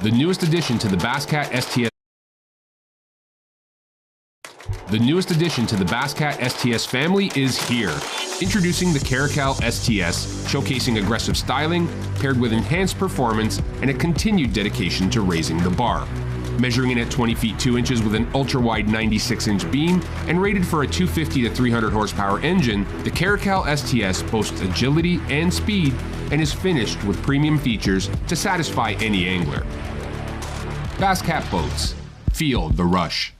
The newest addition to the Basscat STS family is here. Introducing the Caracal STS, showcasing aggressive styling paired with enhanced performance and a continued dedication to raising the bar. Measuring in at 20 feet 2 inches with an ultra-wide 96-inch beam and rated for a 250 to 300 horsepower engine, the Caracal STS boasts agility and speed and is finished with premium features to satisfy any angler. Basscat Boats. Feel the rush.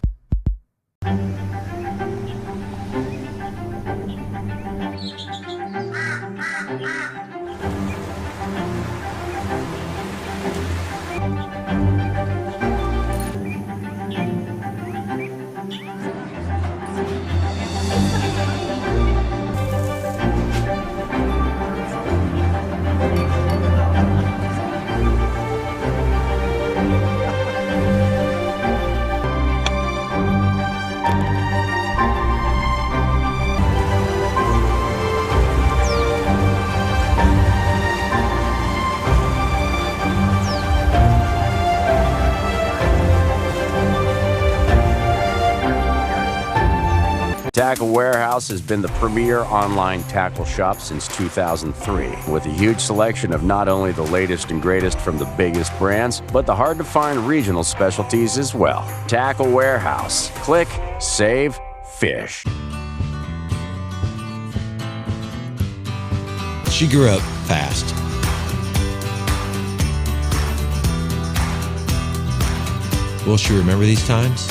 Tackle Warehouse has been the premier online tackle shop since 2003, with a huge selection of not only the latest and greatest from the biggest brands, but the hard-to-find regional specialties as well. Tackle Warehouse. Click, save, fish. She grew up fast. Will she remember these times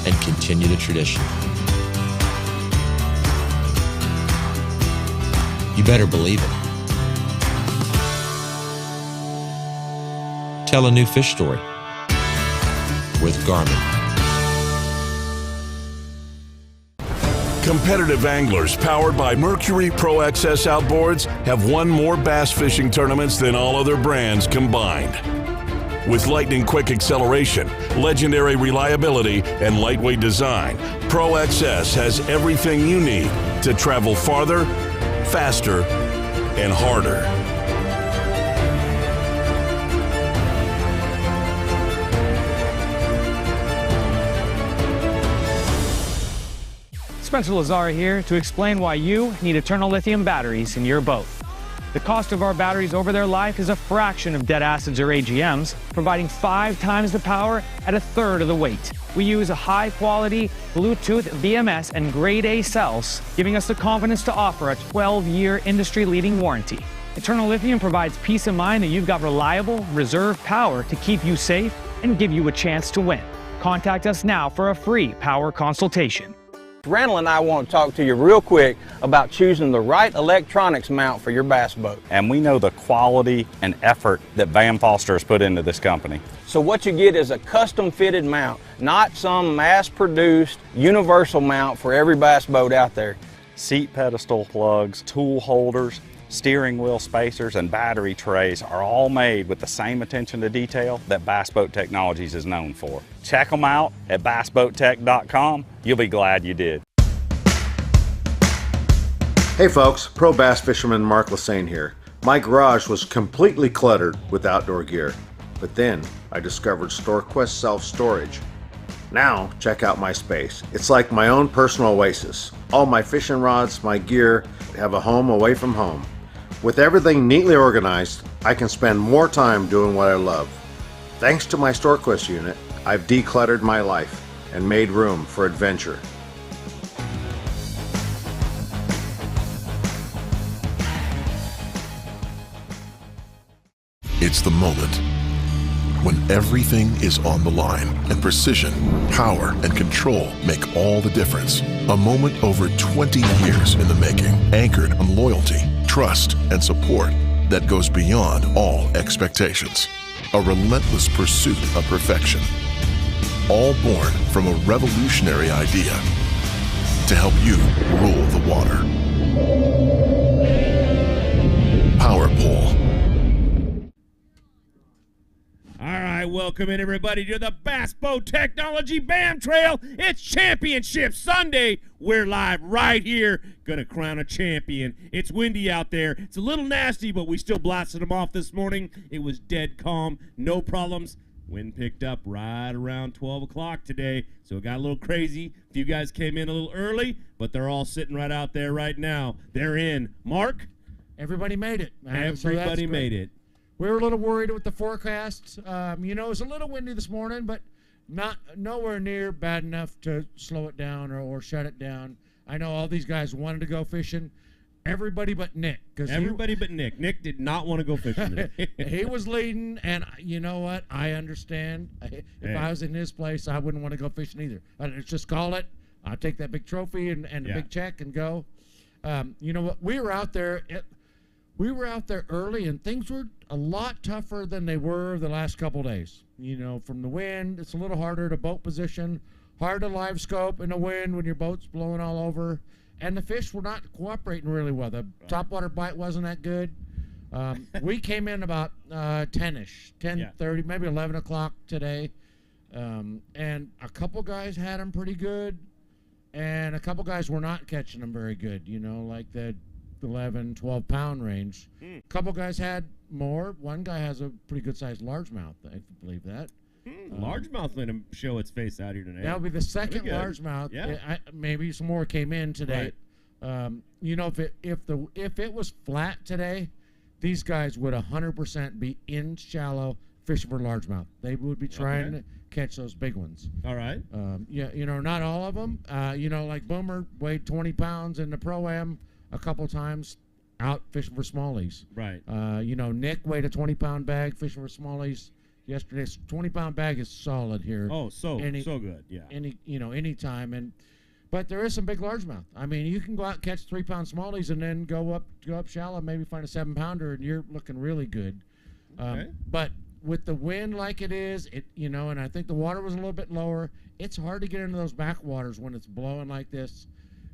and continue the tradition? You better believe it. Tell a new fish story with Garmin. Competitive anglers powered by Mercury Pro XS outboards have won more bass fishing tournaments than all other brands combined. With lightning-quick acceleration, legendary reliability, and lightweight design, Pro XS has everything you need to travel farther, faster, and harder. Spencer Lazar here to explain why you need Eternal Lithium batteries in your boat. The cost of our batteries over their life is a fraction of dead acids or AGMs, providing 5 times the power at 1/3 of the weight. We use a high-quality Bluetooth BMS and grade A cells, giving us the confidence to offer a 12-year industry-leading warranty. Eternal Lithium provides peace of mind that you've got reliable, reserve power to keep you safe and give you a chance to win. Contact us now for a free power consultation. Randall and I want to talk to you real quick about choosing the right electronics mount for your bass boat. And we know the quality and effort that Van Foster has put into this company. So what you get is a custom fitted mount, not some mass-produced universal mount for every bass boat out there. Seat pedestal plugs, tool holders, steering wheel spacers, and battery trays are all made with the same attention to detail that Bass Boat Technologies is known for. Check them out at bassboattech.com. You'll be glad you did. Hey folks, pro bass fisherman Mark Lassane here. My garage was completely cluttered with outdoor gear, but then I discovered StoreQuest self-storage. Now check out my space. It's like my own personal oasis. All my fishing rods, my gear have a home away from home. With everything neatly organized, I can spend more time doing what I love. Thanks to my StoreQuest unit, I've decluttered my life and made room for adventure. It's the moment when everything is on the line and precision, power, and control make all the difference. A moment over 20 years in the making, anchored on loyalty, trust, and support that goes beyond all expectations. A relentless pursuit of perfection. All born from a revolutionary idea to help you rule the water. Power Pole. All right, well, Welcome in, everybody, to the Bass Boat Technology BAM Trail. It's Championship Sunday. We're live right here. Gonna crown a champion. It's windy out there. It's a little nasty, but we still blasted them off this morning. It was dead calm, no problems. Wind picked up right around 12 o'clock today, so it got a little crazy. A few guys came in a little early, but they're all sitting right out there right now. They're in. Mark? Everybody made it. Everybody made it. We were a little worried with the forecast. You know, it was a little windy this morning, but nowhere near bad enough to slow it down or shut it down. I know all these guys wanted to go fishing. Everybody but Nick. Everybody but Nick. Nick did not want to go fishing today. He was leading, and you know what? I understand. If I was in his place, I wouldn't want to go fishing either. I'd just call it. I'll take that big trophy and a big check and go. You know what? We were out there early, and things were a lot tougher than they were the last couple days. You know, from the wind, it's a little harder to boat position, hard to live scope in the wind when your boat's blowing all over, and the fish were not cooperating really well. The topwater bite wasn't that good. We came in about 10-ish, 10:30, maybe 11 o'clock today, and a couple guys had them pretty good, and a couple guys were not catching them very good, you know, like the 11, 12 pound range. A couple guys had more. One guy has a pretty good sized largemouth, I believe that. Largemouth let him show its face out here today. That'll be the second largemouth. Yeah. Maybe some more came in today. Right. You know, if it was flat today, these guys would 100% be in shallow fishing for largemouth. They would be trying to catch those big ones. All right. Yeah, you know, not all of them. You know, like Boomer weighed 20 pounds in the Pro-Am a couple times out fishing for smallies. Right. You know, Nick weighed a 20-pound bag fishing for smallies yesterday. 20-pound bag is solid here. Oh, so good. Yeah. Any time. But there is some big largemouth. I mean, you can go out and catch 3-pound smallies and then go up shallow, maybe find a 7-pounder, and you're looking really good. Okay. But with the wind like it is, and I think the water was a little bit lower, it's hard to get into those backwaters when it's blowing like this.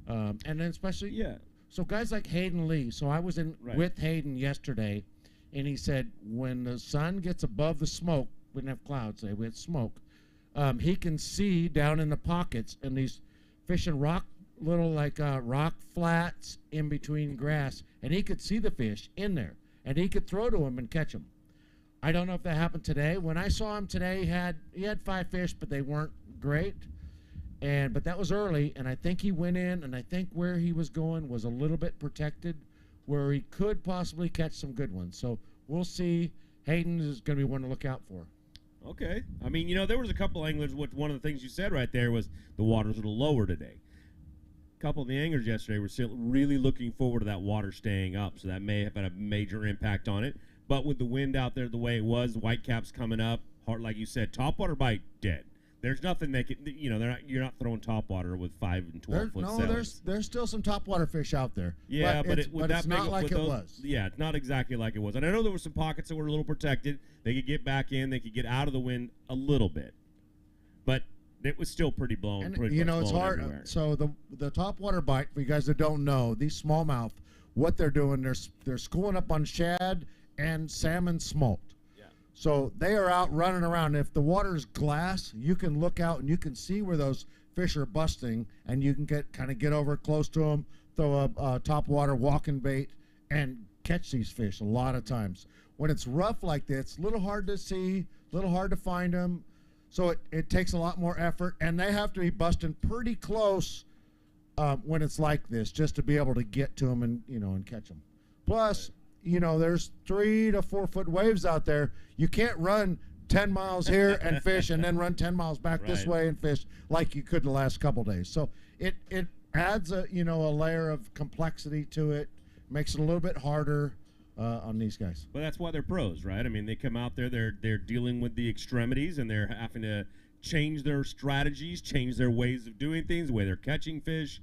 And then especially So guys like Hayden Lee. So I was with Hayden yesterday, and he said when the sun gets above the smoke, we didn't have clouds today, we had smoke, he can see down in the pockets and these fishing rock flats in between grass, and he could see the fish in there, and he could throw to them and catch them. I don't know if that happened today. When I saw him today, he had 5 fish, but they weren't great. But that was early, and I think he went in, and I think where he was going was a little bit protected, where he could possibly catch some good ones. So we'll see. Hayden is going to be one to look out for. Okay. I mean, you know, there was a couple anglers. One of the things you said right there was the water's a little lower today. A couple of the anglers yesterday were still really looking forward to that water staying up, so that may have had a major impact on it. But with the wind out there the way it was, whitecaps coming up, hard, like you said, topwater bite dead. There's nothing they can, you're not throwing topwater with 5 and 12 foot sailors. There's still some topwater fish out there. Yeah, but it's not like it was. Yeah, it's not exactly like it was. And I know there were some pockets that were a little protected. They could get back in. They could get out of the wind a little bit. But it was still pretty blown. And, it's hard. Everywhere. So the topwater bite, for you guys that don't know, these smallmouth, what they're doing, they're schooling up on shad and salmon smolt. So they are out running around. If the water's glass, you can look out and you can see where those fish are busting, and you can get over close to them, throw a top water walking bait, and catch these fish a lot of times. When it's rough like this, it's a little hard to see, a little hard to find them. So it takes a lot more effort, and they have to be busting pretty close when it's like this, just to be able to get to them and catch them. Plus, there's 3 to 4 foot waves out there. You can't run 10 miles here and fish and then run 10 miles back this way and fish like you could the last couple days. So it adds a layer of complexity to it, makes it a little bit harder on these guys. But that's why they're pros, right? I mean, they come out there, they're dealing with the extremities, and they're having to change their strategies, change their ways of doing things, the way they're catching fish.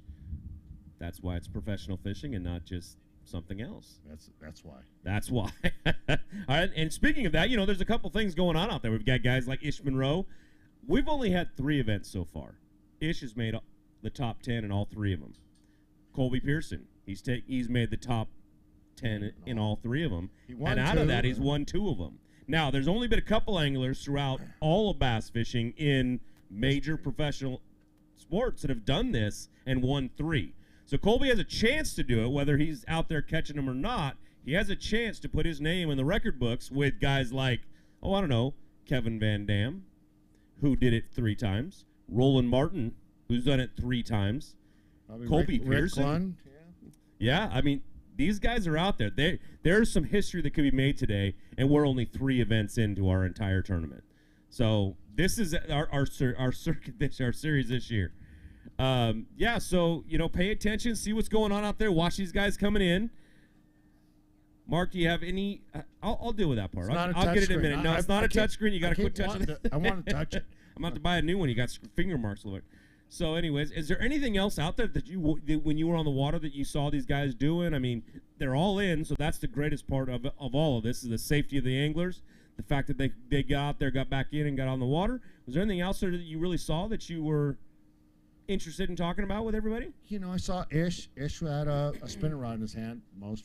That's why it's professional fishing and not just something else. That's why. All right, and speaking of that, there's a couple things going on out there. We've got guys like Ish Monroe. We've only had 3 events so far. Ish has made the top 10 in all 3 of them. Colby Pearson, he's made the top 10 in all 3 of them. And out of that, he's won 2 of them. Now, there's only been a couple anglers throughout all of bass fishing in major professional sports that have done this and won 3. So Colby has a chance to do it, whether he's out there catching them or not. He has a chance to put his name in the record books with guys like, I don't know, Kevin Van Dam, who did it 3 times, Roland Martin, who's done it 3 times, Colby Pearson. Yeah, I mean, these guys are out there. There's some history that could be made today, and we're only 3 events into our entire tournament. So this is our circuit, our series this year. Yeah, so, pay attention, see what's going on out there. Watch these guys coming in. Mark, do you have any? I'll deal with that part. I'll get it in a minute. No, it's not a touch screen. You got to quit touching it. I want to touch it. I'm about to buy a new one. You got finger marks. So, anyways, is there anything else out there that when you were on the water, that you saw these guys doing? I mean, they're all in, so that's the greatest part of all of this, is the safety of the anglers, the fact that they got out there, got back in, and got on the water. Was there anything else there that you really saw that you were interested in talking about with everybody? I saw Ish. Ish had a spinning rod in his hand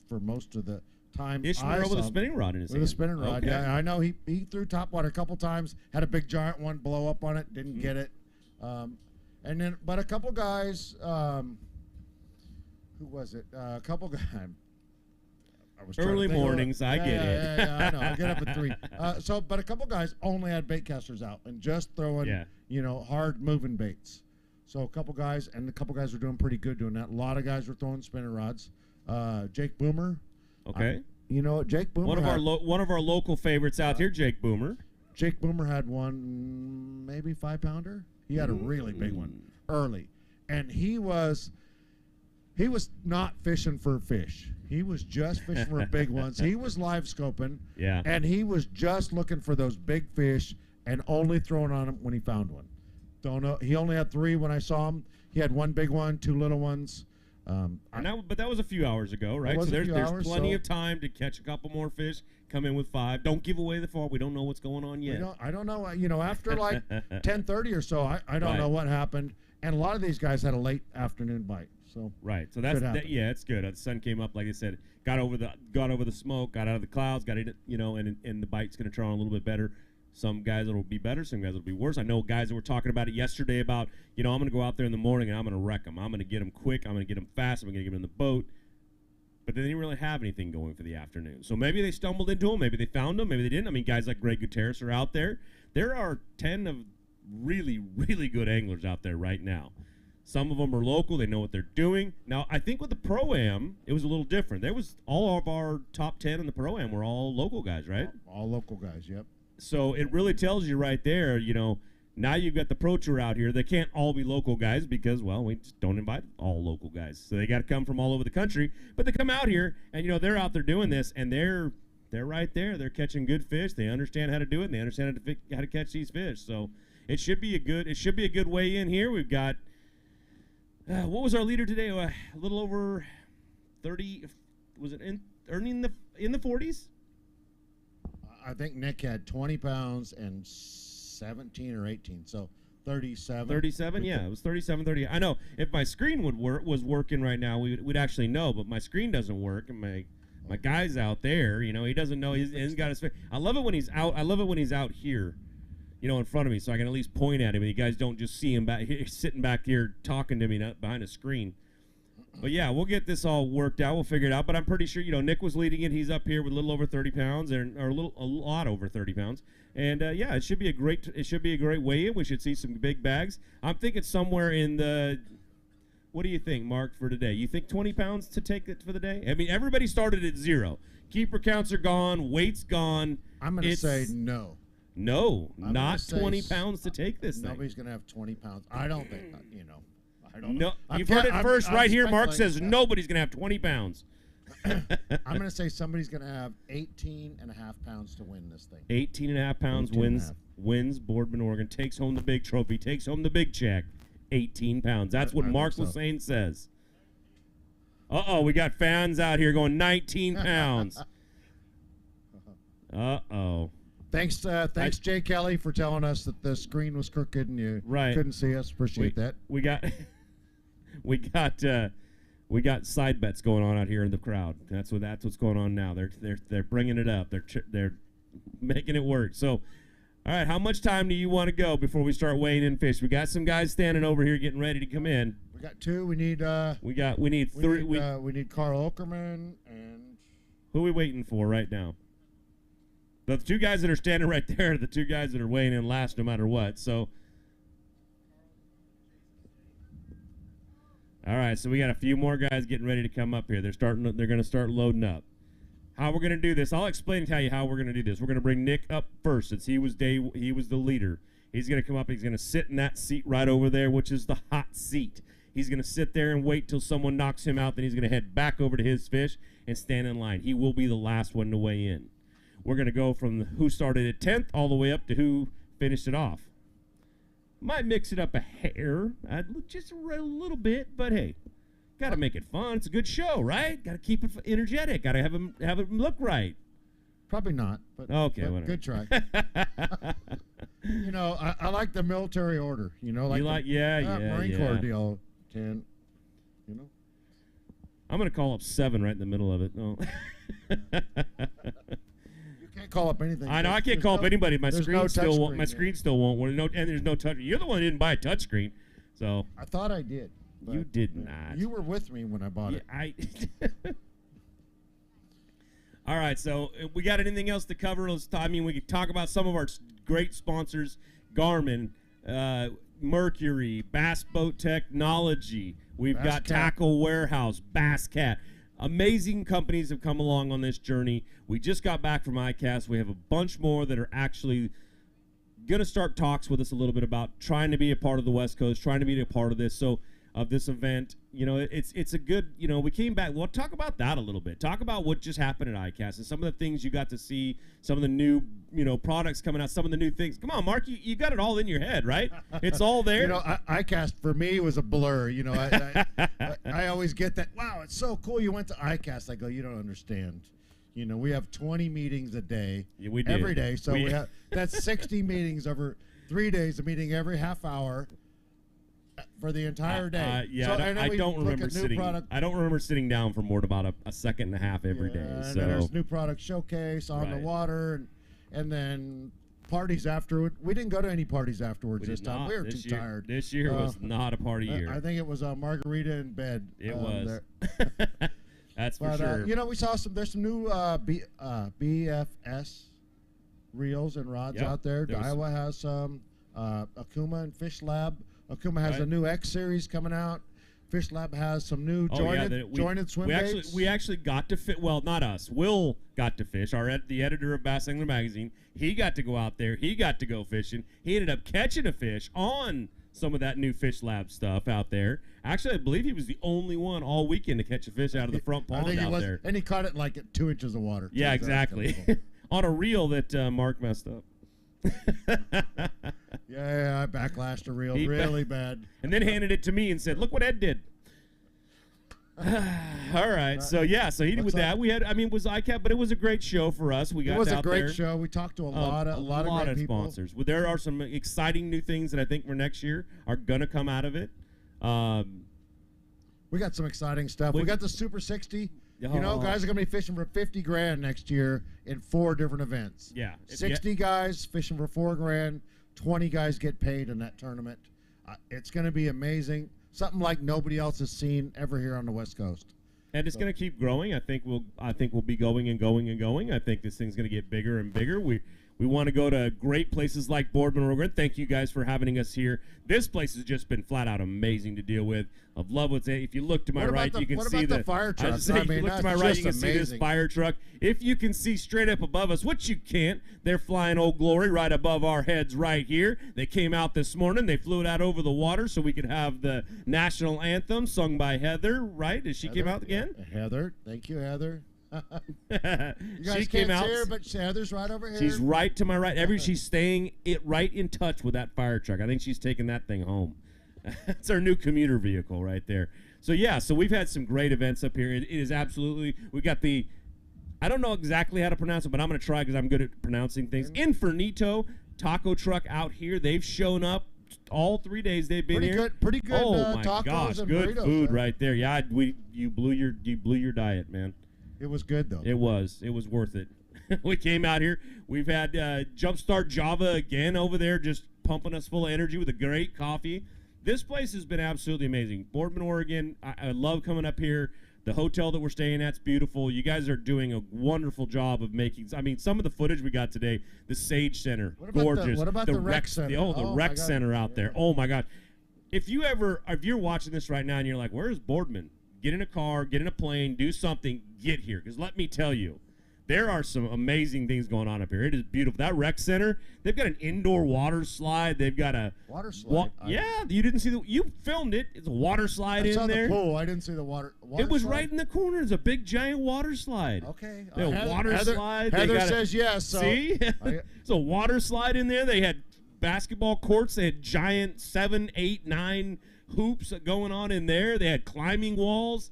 for most of the time. Ish with a spinning rod in his hand. With a spinning rod, okay. Yeah. I know he threw topwater a couple times, had a big giant one blow up on it, didn't get it. But a couple guys, who was it? A couple guys. Early mornings, I get it. Yeah, I know. I get up at 3. But a couple guys only had bait casters out and just throwing, hard moving baits. So a couple guys were doing pretty good doing that. A lot of guys were throwing spinning rods. Jake Boomer. Okay. Jake Boomer. One of our local favorites out here, Jake Boomer. Jake Boomer had one, maybe 5-pounder. He had a really big one early, and he was not fishing for fish. He was just fishing for big ones. He was live scoping, and he was just looking for those big fish and only throwing on them when he found one. Don't know. He only had 3 when I saw him. He had 1 big one, 2 little ones. But that was a few hours ago, right? So there's plenty of time to catch a couple more fish. Come in with 5. Don't give away the fall. We don't know what's going on yet. I don't know. After like 10:30 or so, I don't know what happened. And a lot of these guys had a late afternoon bite. So so it's good. The sun came up, like I said, got over the smoke, got out of the clouds, got in, and the bite's going to turn on a little bit better. Some guys it'll be better, some guys it'll be worse. I know guys that were talking about it yesterday about, I'm going to go out there in the morning and I'm going to wreck them. I'm going to get them quick. I'm going to get them fast. I'm going to get them in the boat. But they didn't really have anything going for the afternoon. So maybe they stumbled into them. Maybe they found them. Maybe they didn't. I mean, guys like Greg Gutierrez are out there. There are 10 of really, really good anglers out there right now. Some of them are local. They know what they're doing. Now, I think with the Pro-Am, it was a little different. There was all of our top 10 in the Pro-Am were all local guys, right? All local guys, yep. So it really tells you right there, now you've got the Pro Tour out here. They can't all be local guys because, well, we just don't invite all local guys. So they got to come from all over the country. But they come out here, and, they're out there doing this, and they're right there. They're catching good fish. They understand how to do it, and they understand how to catch these fish. So it should be a good way in here. We've got, what was our leader today? A little over 30. Was it in the 40s? I think Nick had 20 pounds and 17 or 18, so 37. 37, yeah, it was 37, 30. I know if my screen was working right now, we'd actually know, but my screen doesn't work, and my guy's out there. He doesn't know. He's got his. I love it when he's out. I love it when he's out here, in front of me, so I can at least point at him, and you guys don't just see him back here, sitting back here talking to me behind a screen. But yeah, we'll get this all worked out. We'll figure it out. But I'm pretty sure, Nick was leading it. He's up here with a little over 30 pounds, or a lot over 30 pounds. And yeah, it should be a great weigh-in. We should see some big bags. I'm thinking somewhere in the. What do you think, Mark, for today? You think 20 pounds to take it for the day? I mean, everybody started at 0. Keeper counts are gone. Weight's gone. I'm going to say no. No, not 20 pounds to take this thing. Nobody's going to have 20 pounds. I don't think. I don't know. No, you've heard it first right here. Mark says nobody's going to have 20 pounds. I'm going to say somebody's going to have 18 and a half pounds to win this thing. 18 and a half pounds wins Boardman, Oregon, takes home the big trophy, takes home the big check. 18 pounds. That's what Mark Lassane says. Uh-oh, we got fans out here going 19 pounds. Uh-oh. Thanks, Jay Kelly, for telling us that the screen was crooked and you couldn't see us. Appreciate that. We got side bets going on out here in the crowd. That's what's going on now. They're bringing it up. They're Making it work. So, all right, how much time do you want to go before we start weighing in fish? We got some guys standing over here getting ready to come in. We got 2. We need we need 3. We need Carl Okerman and who are we waiting for right now? The 2 guys that are standing right there are the 2 guys that are weighing in last no matter what. So, all right, so we got a few more guys getting ready to come up here. They're going to start loading up. How we're going to do this, I'll explain and tell you how we're going to do this. We're going to bring Nick up first since he was the leader. He's going to come up. He's going to sit in that seat right over there, which is the hot seat. He's going to sit there and wait till someone knocks him out. Then he's going to head back over to his fish and stand in line. He will be the last one to weigh in. We're going to go from who started at 10th all the way up to who finished it off. Might mix it up a hair, just a little bit, but hey. Got to make it fun. It's a good show, right? Got to keep it energetic. Got to have it look right. Probably not, but okay, but whatever. Good try. You know, I like the military order. You know, like Marine Corps deal. 10. You know, I'm gonna call up 7 right in the middle of it. No. You can't call up anything. I know I can't call up anybody. My screen still won't. My yeah. screen still won't. And there's no touch. You're the one who didn't buy a touch screen, so I thought I did. You did not. You were with me when I bought it. All right, so we got anything else to cover? I mean, we could talk about some of our great sponsors: Garmin, Mercury, Bass Boat Technology. We've got Tackle Warehouse, Bass Cat. Amazing companies have come along on this journey. We just got back from ICAST. We have a bunch more that are actually going to start talks with us a little bit about trying to be a part of the West Coast, trying to be a part of this. So. Of this event, you know, it's a good, you know, we came back. Well, talk about that a little bit. Talk about what just happened at ICAST and some of the things you got to see, some of the new, you know, products coming out, some of the new things. Come on, Mark, you got it all in your head, right? It's all there. You know, ICAST for me was a blur. You know, I always get that. Wow, it's so cool. You went to ICAST. I go, you don't understand. You know, we have 20 meetings a day, every day. So we have that's 60 meetings over 3 days. A meeting every half hour. For the entire day. Yeah, so, I don't remember sitting. I don't remember sitting down for more than about a second and a half every day. And so then there's new product showcase on the water, and then parties afterward. We didn't go to any parties afterwards this time. We were too tired. This year was not a party year. I think it was a margarita in bed. It was. That's for sure. You know, we saw there's some new BFS reels and rods out there. Iowa has some. Akuma and Fish Lab. Akuma has a new X series coming out. Fish Lab has some new jointed swim baits. We actually got to fit. Well, not us. Will got to fish. The editor of Bass Angler Magazine. He got to go out there. He got to go fishing. He ended up catching a fish on some of that new Fish Lab stuff out there. Actually, I believe he was the only one all weekend to catch a fish out of the front pond out there. And he caught it like at 2 inches of water. Yeah, exactly. On a reel that Mark messed up. Yeah, I backlashed a reel really bad. And then handed it to me and said, look what Ed did. All right, so he did with that. We had, it was ICAP, but it was a great show for us. It was a great show. We talked to a lot of great people. Sponsors. Well, there are some exciting new things that I think for next year are gonna come out of it. We got some exciting stuff. We got the Super 60. You know, guys are going to be fishing for $50,000 next year in 4 different events. Yeah. 60 guys fishing for $4,000. 20 guys get paid in that tournament. It's going to be amazing. Something like nobody else has seen ever here on the West Coast. And it's going to keep growing. I think we'll be going and going and going. I think this thing's going to get bigger and bigger. We want to go to great places like Boardman, Oregon. Thank you guys for having us here. This place has just been flat out amazing to deal with. I've loved what's it. If you look to my right, you can see the fire truck. If you look to my right, you can see this fire truck. If you can see straight up above us, which you can't, they're flying Old Glory right above our heads right here. They came out this morning. They flew it out over the water so we could have the national anthem sung by Heather, right? As she came out again? Heather. Thank you, Heather. You guys she came out. See her, but Heather's right over here. She's right to my right. She's staying right in touch with that fire truck. I think she's taking that thing home. It's our new commuter vehicle right there. So we've had some great events up here. It is absolutely. We got the. I don't know exactly how to pronounce it, but I'm going to try because I'm good at pronouncing things. Infernito taco truck out here. They've shown up all 3 days they've been here. Pretty good. Oh my tacos gosh, and good burritos, food right there. Yeah, you blew your diet, man. It was good though. It was worth it. We came out here. We've had Jumpstart Java again over there, just pumping us full of energy with a great coffee. This place has been absolutely amazing. Boardman, Oregon, I love coming up here. The hotel that we're staying at's beautiful. You guys are doing a wonderful job of making, I mean, some of the footage we got today, the Sage Center, gorgeous. What about the rec center? The rec center out there. Oh my God. If you're watching this right now and you're like, where's Boardman? Get in a car, get in a plane, do something, get here. Because let me tell you, there are some amazing things going on up here. It is beautiful. That rec center, they've got an indoor water slide. They've got a water slide. Yeah, you didn't see you filmed it. It's a water slide in there. I saw the pool. I didn't see the water. It was slide? right in the corner. There's a big giant water slide. Okay. Water slide. Heather says yes. So see, it's a water slide in there. They had basketball courts. They had giant 7, 8, 9 hoops going on in there. They had climbing walls.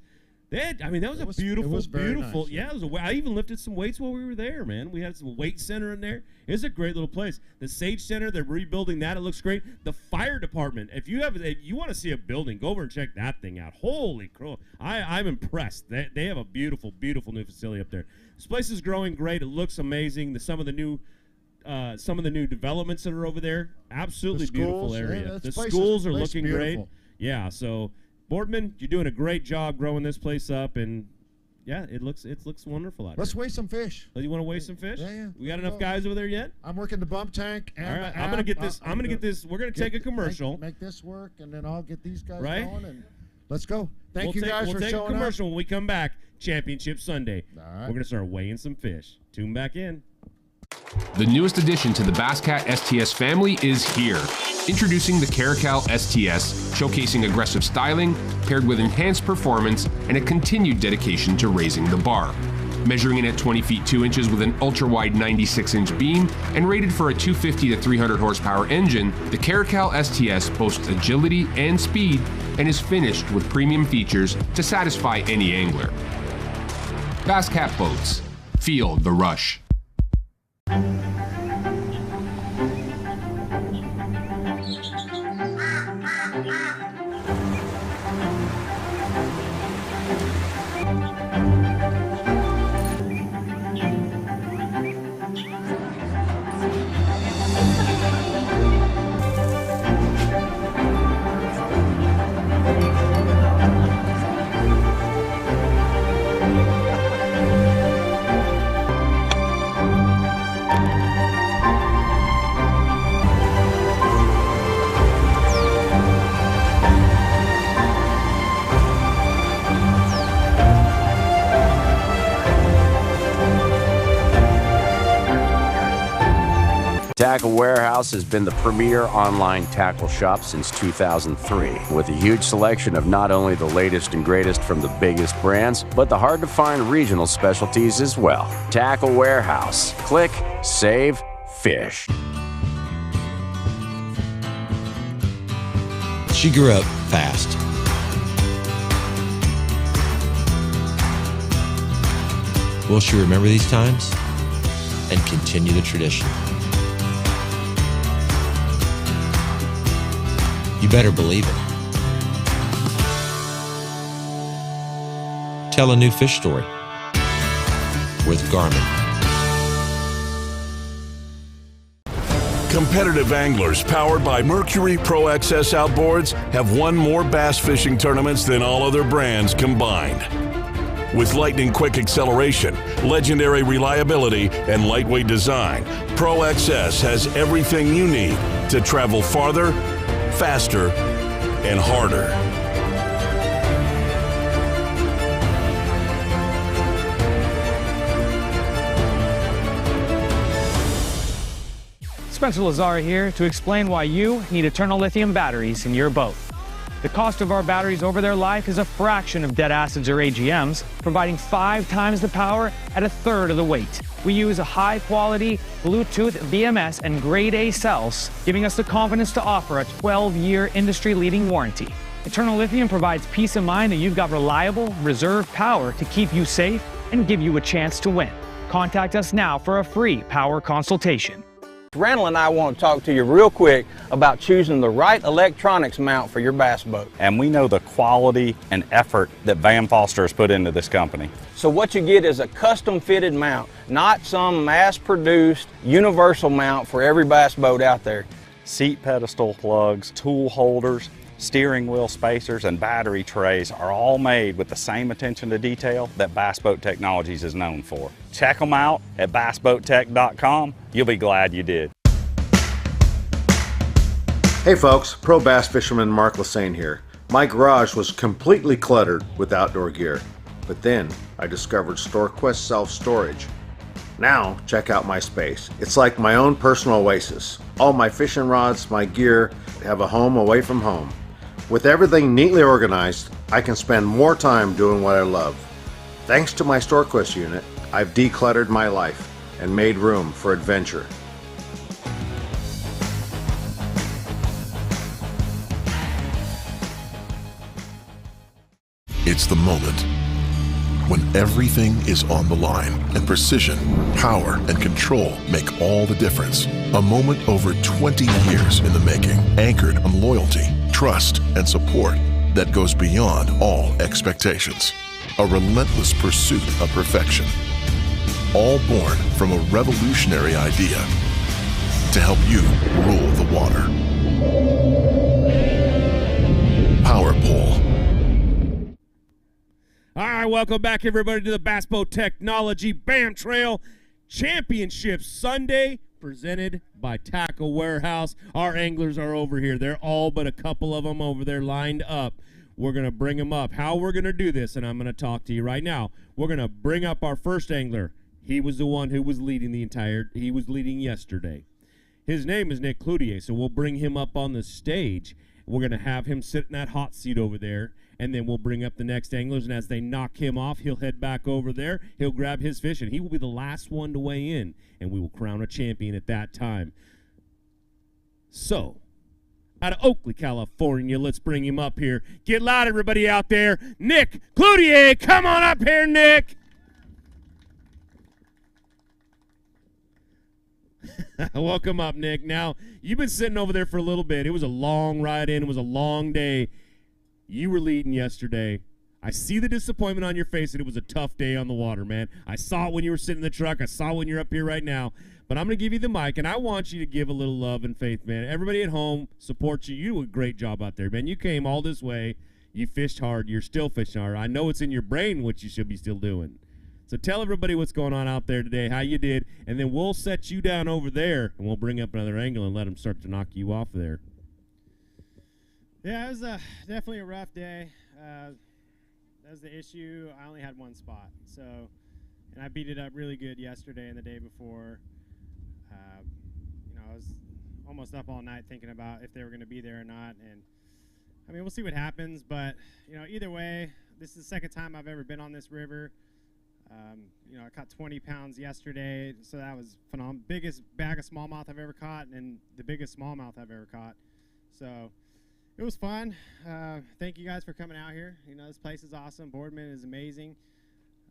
That was a beautiful, beautiful. Nice. Yeah, I even lifted some weights while we were there, man. We had some weight center in there. It's a great little place. The Sage Center, they're rebuilding that. It looks great. The fire department. If you want to see a building, go over and check that thing out. Holy crow! I'm impressed. They have a beautiful, beautiful new facility up there. This place is growing great. It looks amazing. Some of the new developments that are over there. Absolutely beautiful area. The schools are looking great. Yeah, so. Boardman, you're doing a great job growing this place up, and yeah, it looks wonderful out Let's here. weigh some fish. You want to weigh some fish? Yeah. We got enough guys over there yet? I'm working the bump tank. And all right, I'm gonna get this. We're gonna take a commercial. Make this work, and then I'll get these guys right? going, and let's go. Thank you guys for showing up. We'll take a commercial when we come back. Championship Sunday. All right. We're gonna start weighing some fish. Tune back in. The newest addition to the Basscat STS family is here. Introducing the Caracal STS, showcasing aggressive styling, paired with enhanced performance and a continued dedication to raising the bar. Measuring in at 20 feet 2 inches with an ultra-wide 96-inch beam and rated for a 250 to 300 horsepower engine, the Caracal STS boasts agility and speed and is finished with premium features to satisfy any angler. Basscat Boats. Feel the rush. Tackle Warehouse has been the premier online tackle shop since 2003, with a huge selection of not only the latest and greatest from the biggest brands, but the hard-to-find regional specialties as well. Tackle Warehouse. Click, save, fish. She grew up fast. Will she remember these times and continue the tradition? You better believe it. Tell a new fish story with Garmin. Competitive anglers powered by Mercury Pro XS outboards have won more bass fishing tournaments than all other brands combined. With lightning-quick acceleration, legendary reliability, and lightweight design, Pro XS has everything you need to travel farther, faster, and harder. Spencer Lazar here to explain why you need eternal lithium batteries in your boat. The cost of our batteries over their life is a fraction of dead acids or AGMs, providing 5 times the power at a third of the weight. We use a high-quality Bluetooth BMS and grade A cells, giving us the confidence to offer a 12-year industry-leading warranty. Eternal Lithium provides peace of mind that you've got reliable, reserve power to keep you safe and give you a chance to win. Contact us now for a free power consultation. Randall and I want to talk to you real quick about choosing the right electronics mount for your bass boat. And we know the quality and effort that Van Foster has put into this company. So what you get is a custom fitted mount, not some mass-produced universal mount for every bass boat out there. Seat pedestal plugs, tool holders, steering wheel spacers, and battery trays are all made with the same attention to detail that Bass Boat Technologies is known for. Check them out at bassboattech.com. You'll be glad you did. Hey folks, pro bass fisherman Mark Lassane here. My garage was completely cluttered with outdoor gear, but then I discovered StoreQuest self-storage. Now check out my space. It's like my own personal oasis. All my fishing rods, my gear have a home away from home. With everything neatly organized, I can spend more time doing what I love. Thanks to my StoreQuest unit, I've decluttered my life and made room for adventure. It's the moment when everything is on the line and precision, power, and control make all the difference. A moment over 20 years in the making, anchored on loyalty, trust, and support that goes beyond all expectations. A relentless pursuit of perfection. All born from a revolutionary idea to help you rule the water. Power Pole. All right, welcome back, everybody, to the Bass Boat Technology BAM Trail Championship Sunday, presented by Tackle Warehouse. Our anglers are over here. They're all but a couple of them over there lined up. We're going to bring them up. How we're going to do this, and I'm going to talk to you right now. We're going to bring up our first angler. He was the one who was leading he was leading yesterday. His name is Nick Cloutier, so we'll bring him up on the stage. We're going to have him sit in that hot seat over there, and then we'll bring up the next anglers, and as they knock him off, he'll head back over there. He'll grab his fish, and he will be the last one to weigh in, and we will crown a champion at that time. So, out of Oakley, California, let's bring him up here. Get loud, everybody out there. Nick Cloutier, come on up here, Nick. Welcome up, Nick. Now, you've been sitting over there for a little bit. It was a long ride in. It was a long day. You were leading yesterday. I see the disappointment on your face that it was a tough day on the water, man. I saw it when you were sitting in the truck. I saw it when you're up here right now. But I'm going to give you the mic, and I want you to give a little love and faith, man. Everybody at home supports you. You do a great job out there, man. You came all this way. You fished hard. You're still fishing hard. I know it's in your brain what you should be still doing. So tell everybody what's going on out there today, how you did, and then we'll set you down over there, and we'll bring up another angle and let them start to knock you off there. Yeah, it was definitely a rough day. That was the issue. I only had one spot, and I beat it up really good yesterday and the day before. I was almost up all night thinking about if they were going to be there or not, and I mean, we'll see what happens, but either way, this is the second time I've ever been on this river. I caught 20 pounds yesterday, so that was phenomenal. Biggest bag of smallmouth I've ever caught, and the biggest smallmouth I've ever caught. So it was fun. Thank you guys for coming out here. This place is awesome. Boardman is amazing.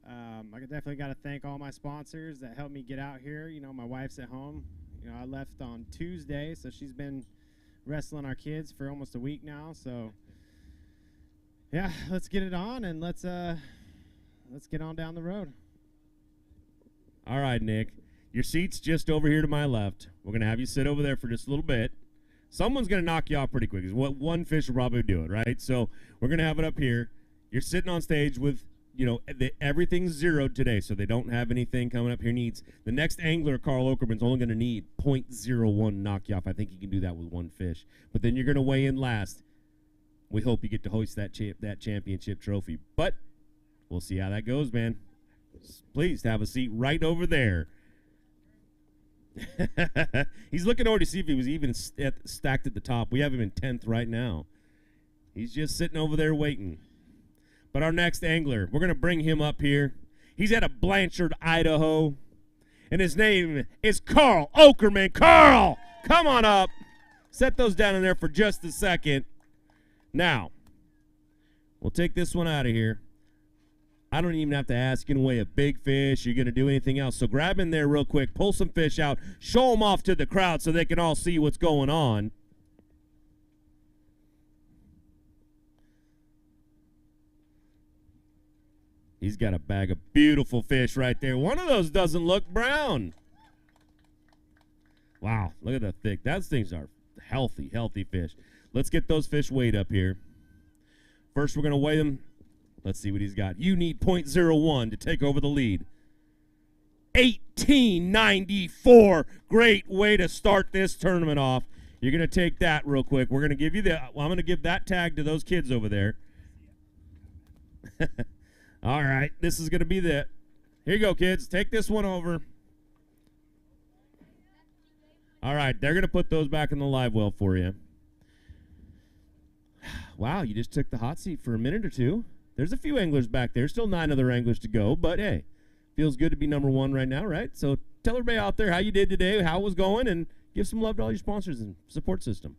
I definitely got to thank all my sponsors that helped me get out here. My wife's at home. I left on Tuesday, so she's been wrestling our kids for almost a week now. So yeah, let's get it on, and let's get on down the road. All right, Nick. Your seat's just over here to my left. We're going to have you sit over there for just a little bit. Someone's going to knock you off pretty quick. What one fish will probably do it, right? So we're going to have it up here. You're sitting on stage with, everything's zeroed today, so they don't have anything coming up here needs. The next angler, Carl Okerman's only going to need 0.01 knock you off. I think he can do that with one fish. But then you're going to weigh in last. We hope you get to hoist that championship trophy. But we'll see how that goes, man. Please have a seat right over there. He's looking over to see if he was even stacked at the top. We have him in 10th right now. He's just sitting over there waiting. But our next angler, we're going to bring him up here. He's out of Blanchard, Idaho. And his name is Carl Okerman. Carl, come on up. Set those down in there for just a second. Now, we'll take this one out of here. I don't even have to ask. You can weigh a big fish. You're going to do anything else. So grab in there real quick, pull some fish out, show them off to the crowd so they can all see what's going on. He's got a bag of beautiful fish right there. One of those doesn't look brown. Wow, look at that thick. Those things are healthy, healthy fish. Let's get those fish weighed up here. First, we're going to weigh them. Let's see what he's got. You need 0.01 to take over the lead. 1894. Great way to start this tournament off. You're going to take that real quick. We're going to give you I'm going to give that tag to those kids over there. All right, this is going to be the. Here you go, kids. Take this one over. All right, they're going to put those back in the live well for you. Wow, you just took the hot seat for a minute or two. There's a few anglers back there. Still 9 other anglers to go, but hey, feels good to be number 1 right now, right? So tell everybody out there how you did today, how it was going, and give some love to all your sponsors and support system.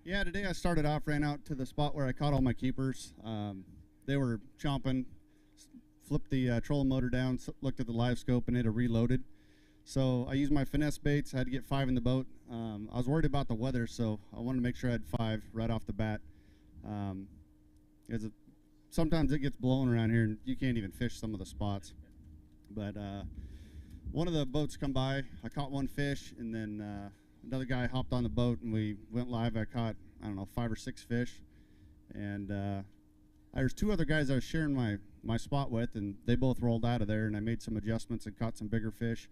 Yeah, today I started off, ran out to the spot where I caught all my keepers. They were chomping, flipped the trolling motor down, looked at the live scope, and it had reloaded. So I used my finesse baits. I had to get 5 in the boat. I was worried about the weather, so I wanted to make sure I had 5 right off the bat. Sometimes it gets blown around here, and you can't even fish some of the spots. But one of the boats come by. I caught 1 fish, and then another guy hopped on the boat, and we went live. I caught, I don't know, 5 or 6 fish. And there's 2 other guys I was sharing my spot with, and they both rolled out of there, and I made some adjustments and caught some bigger fish.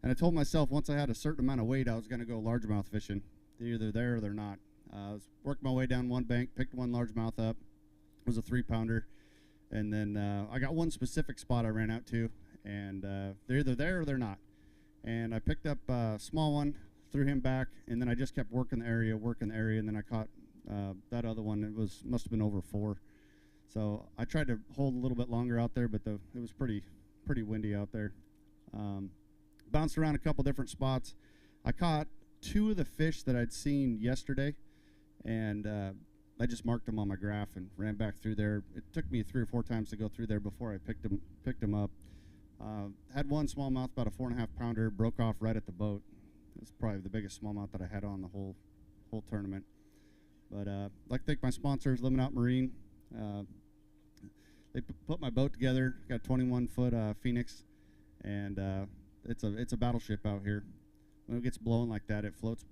And I told myself once I had a certain amount of weight, I was going to go largemouth fishing. They're either there or they're not. I was working my way down one bank, picked 1 largemouth up. It was a 3-pounder. And then I got 1 specific spot I ran out to, and they're either there or they're not. And I picked up a small one, threw him back, and then I just kept working the area, and then I caught that other one. It must have been over 4. So I tried to hold a little bit longer out there, but it was pretty windy out there. Bounced around a couple different spots. I caught 2 of the fish that I'd seen yesterday, and I just marked them on my graph and ran back through there. It took me 3 or 4 times to go through there before I picked them up. Had 1 smallmouth, about a 4.5-pounder, broke off right at the boat. It's probably the biggest smallmouth that I had on the whole tournament. But I'd like to thank my sponsors, Limit Out Marine. They put my boat together. Got a 21-foot Phoenix, and it's a battleship out here. When it gets blowing like that, it floats,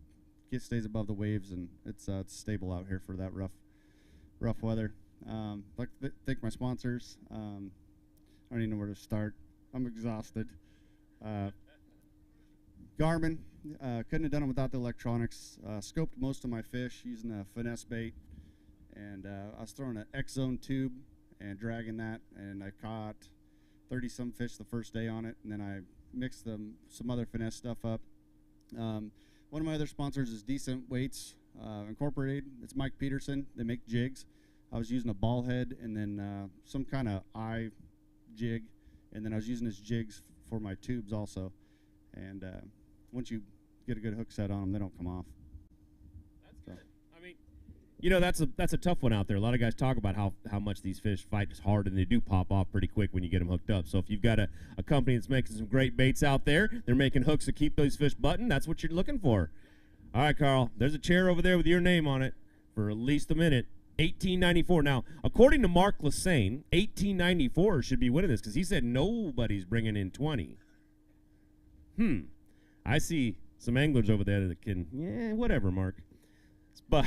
stays above the waves, and it's stable out here for that rough weather. I'd like to thank my sponsors. I don't even know where to start. I'm exhausted. Garmin, couldn't have done it without the electronics. Scoped most of my fish using a finesse bait, and I was throwing an X-Zone tube and dragging that, and I caught 30-some fish the first day on it, and then I mixed some other finesse stuff up. One of my other sponsors is Decent Weights Incorporated. It's Mike Peterson. They make jigs. I was using a ball head and then some kind of eye jig, and then I was using his jigs for my tubes also. And once you get a good hook set on them, they don't come off. That's good. I mean, you know, that's a tough one out there. A lot of guys talk about how much these fish fight is hard, and they do pop off pretty quick when you get them hooked up. So if you've got a company that's making some great baits out there, they're making hooks to keep those fish buttoned, that's what you're looking for. All right, Carl, there's a chair over there with your name on it for at least a minute. 1894. Now, according to Mark Lassane, 1894 should be winning this because he said nobody's bringing in 20. I see some anglers over there that can, whatever, Mark. But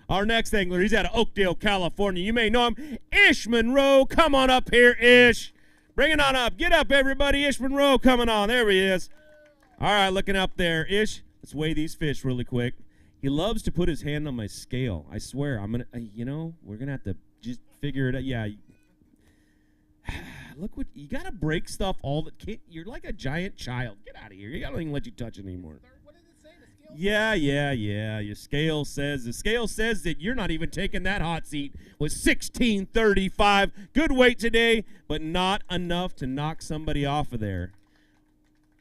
our next angler, he's out of Oakdale, California. You may know him, Ish Monroe. Come on up here, Ish. Bring it on up. Get up, everybody. Ish Monroe coming on. There he is. All right, looking up there. Ish, let's weigh these fish really quick. He loves to put his hand on my scale. I swear, I'm going to, we're going to have to just figure it out. Yeah. Look what, you got to break stuff all the, you're like a giant child. Get out of here. I don't even let you touch it anymore. What does it say? The scale? Yeah. The scale says that you're not even taking that hot seat with 1635. Good weight today, but not enough to knock somebody off of there.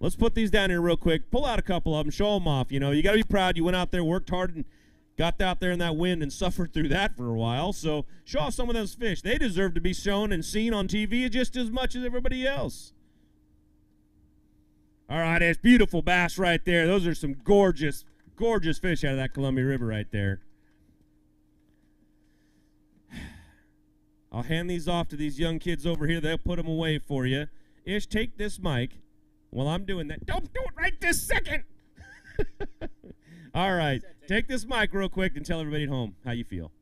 Let's put these down here real quick. Pull out a couple of them. Show them off. You know, you got to be proud. You went out there, worked hard, and got out there in that wind and suffered through that for a while. So show off some of those fish. They deserve to be shown and seen on TV just as much as everybody else. All right, there's beautiful bass right there. Those are some gorgeous, gorgeous fish out of that Columbia River right there. I'll hand these off to these young kids over here. They'll put them away for you. Ish, take this mic while I'm doing that. Don't do it right this second. All right, take this mic real quick and tell everybody at home how you feel.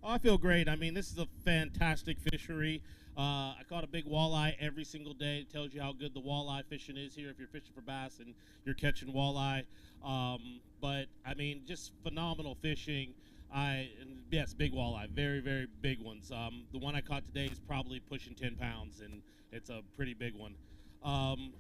Oh, I feel great. I mean, this is a fantastic fishery. I caught a big walleye every single day. It tells you how good the walleye fishing is here if you're fishing for bass and you're catching walleye. But, I mean, just phenomenal fishing. Yes, big walleye, very, very big ones. The one I caught today is probably pushing 10 pounds, and it's a pretty big one.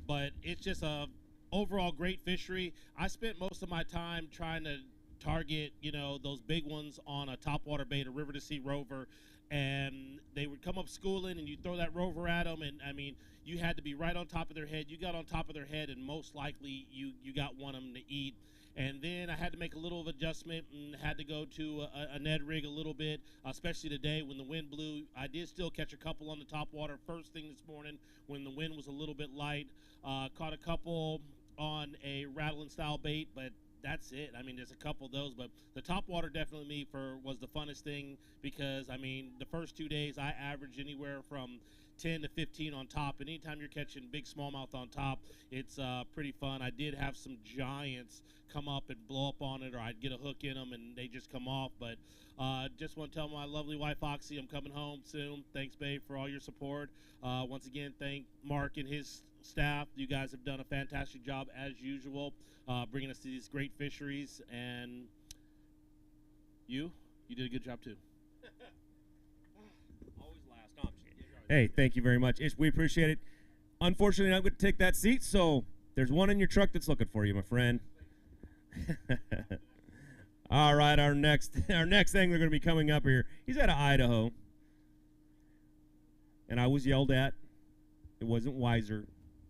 But it's just a overall great fishery. I spent most of my time trying to target, you know, those big ones on a topwater bait, a river to sea rover, and they would come up schooling, and you throw that rover at them, and I mean, you had to be right on top of their head. You got on top of their head, and most likely you got one of them to eat. And then I had to make a little of adjustment and had to go to a Ned rig a little bit, especially today when the wind blew. I did still catch a couple on the top water first thing this morning when the wind was a little bit light. Caught a couple on a rattling style bait, but that's it. I mean, there's a couple of those, but the top water definitely was the funnest thing because, I mean, the first 2 days I averaged anywhere from 10 to 15 on top, and anytime you're catching big smallmouth on top, it's pretty fun. I did have some giants come up and blow up on it, or I'd get a hook in them and they just come off, but just want to tell my lovely wife Oxy I'm coming home soon. Thanks, babe, for all your support. Once again, thank Mark and his staff. You guys have done a fantastic job as usual, bringing us to these great fisheries, and you did a good job too. Always last. No, I'm just kidding. Hey, thank you very much. We appreciate it. Unfortunately, I'm going to take that seat, so there's one in your truck that's looking for you, my friend. All right, our next angler going to be coming up here. He's out of Idaho, and I was yelled at. It wasn't Weiser,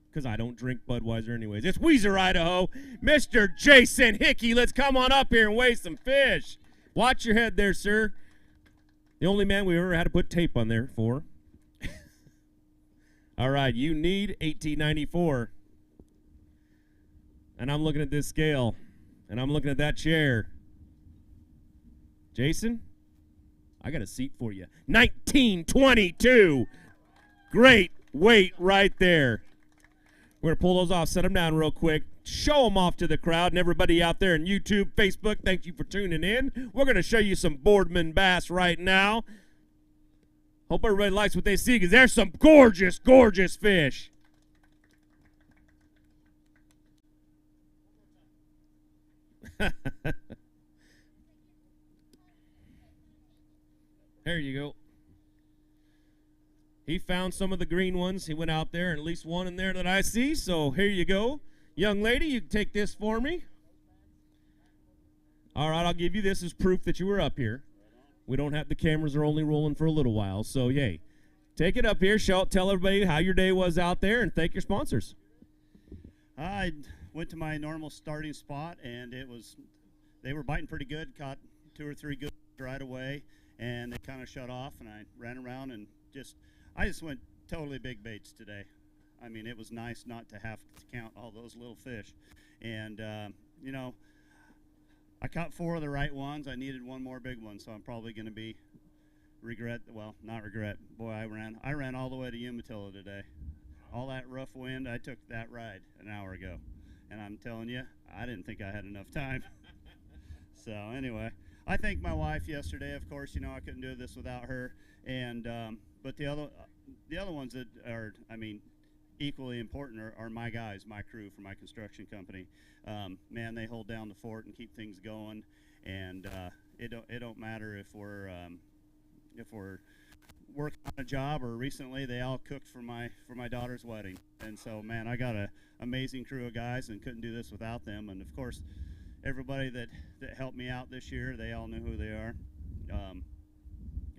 because I don't drink Budweiser anyways. It's Weiser, Idaho. Mr. Jason Hickey, let's come on up here and weigh some fish. Watch your head there, sir. The only man we ever had to put tape on there for. All right, you need 1894. And I'm looking at this scale, and I'm looking at that chair. Jason, I got a seat for you. 1922. Great weight right there. We're going to pull those off, set them down real quick, show them off to the crowd and everybody out there on YouTube, Facebook. Thank you for tuning in. We're going to show you some Boardman bass right now. Hope everybody likes what they see because there's some gorgeous, gorgeous fish. There you go. He found some of the green ones. He went out there, and at least one in there that I see. So here you go. Young lady, you can take this for me. All right, I'll give you this as proof that you were up here. We don't have, the cameras are only rolling for a little while. So, yay. Take it up here. Tell everybody how your day was out there, and thank your sponsors. I went to my normal starting spot, and they were biting pretty good. Caught 2 or 3 good right away, and they kind of shut off, and I ran around and I just went totally big baits today. I mean, it was nice not to have to count all those little fish. And, you know, I caught 4 of the right ones. I needed 1 more big one, so I'm probably going to be not regret. Boy, I ran all the way to Umatilla today. All that rough wind, I took that ride an hour ago. And I'm telling you, I didn't think I had enough time. So anyway, I thanked my wife yesterday. Of course, you know, I couldn't do this without her. And but the other ones that are, I mean, equally important are my guys, my crew for my construction company. Man, they hold down the fort and keep things going. And it don't matter if we're working on a job, or recently they all cooked for my daughter's wedding. And so, man, I got an amazing crew of guys and couldn't do this without them. And of course, everybody that helped me out this year, they all knew who they are.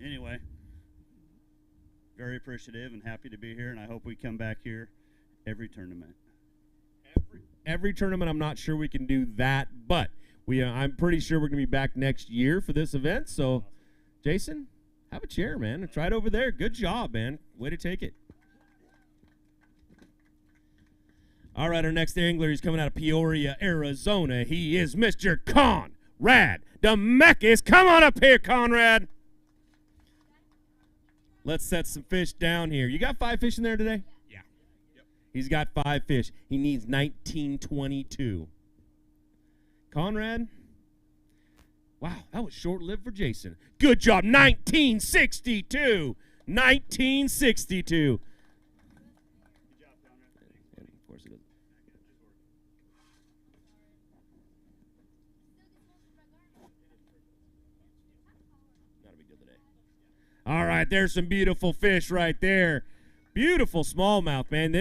Anyway, very appreciative and happy to be here, and I hope we come back here every tournament. Every tournament, I'm not sure we can do that, but I'm pretty sure we're going to be back next year for this event. So, Jason, have a chair, man. Try it over there. Good job, man. Way to take it. All right, our next angler, he's coming out of Peoria, Arizona. He is Mr. Conrad Demekis. Come on up here, Conrad. Let's set some fish down here. You got 5 fish in there today? Yeah. Yep. He's got 5 fish. He needs 1922. Conrad, wow, that was short-lived for Jason. Good job, 1962. 1962. Good job, Conrad. And of course it is. Not a big deal today. All right, there's some beautiful fish right there. Beautiful smallmouth, man.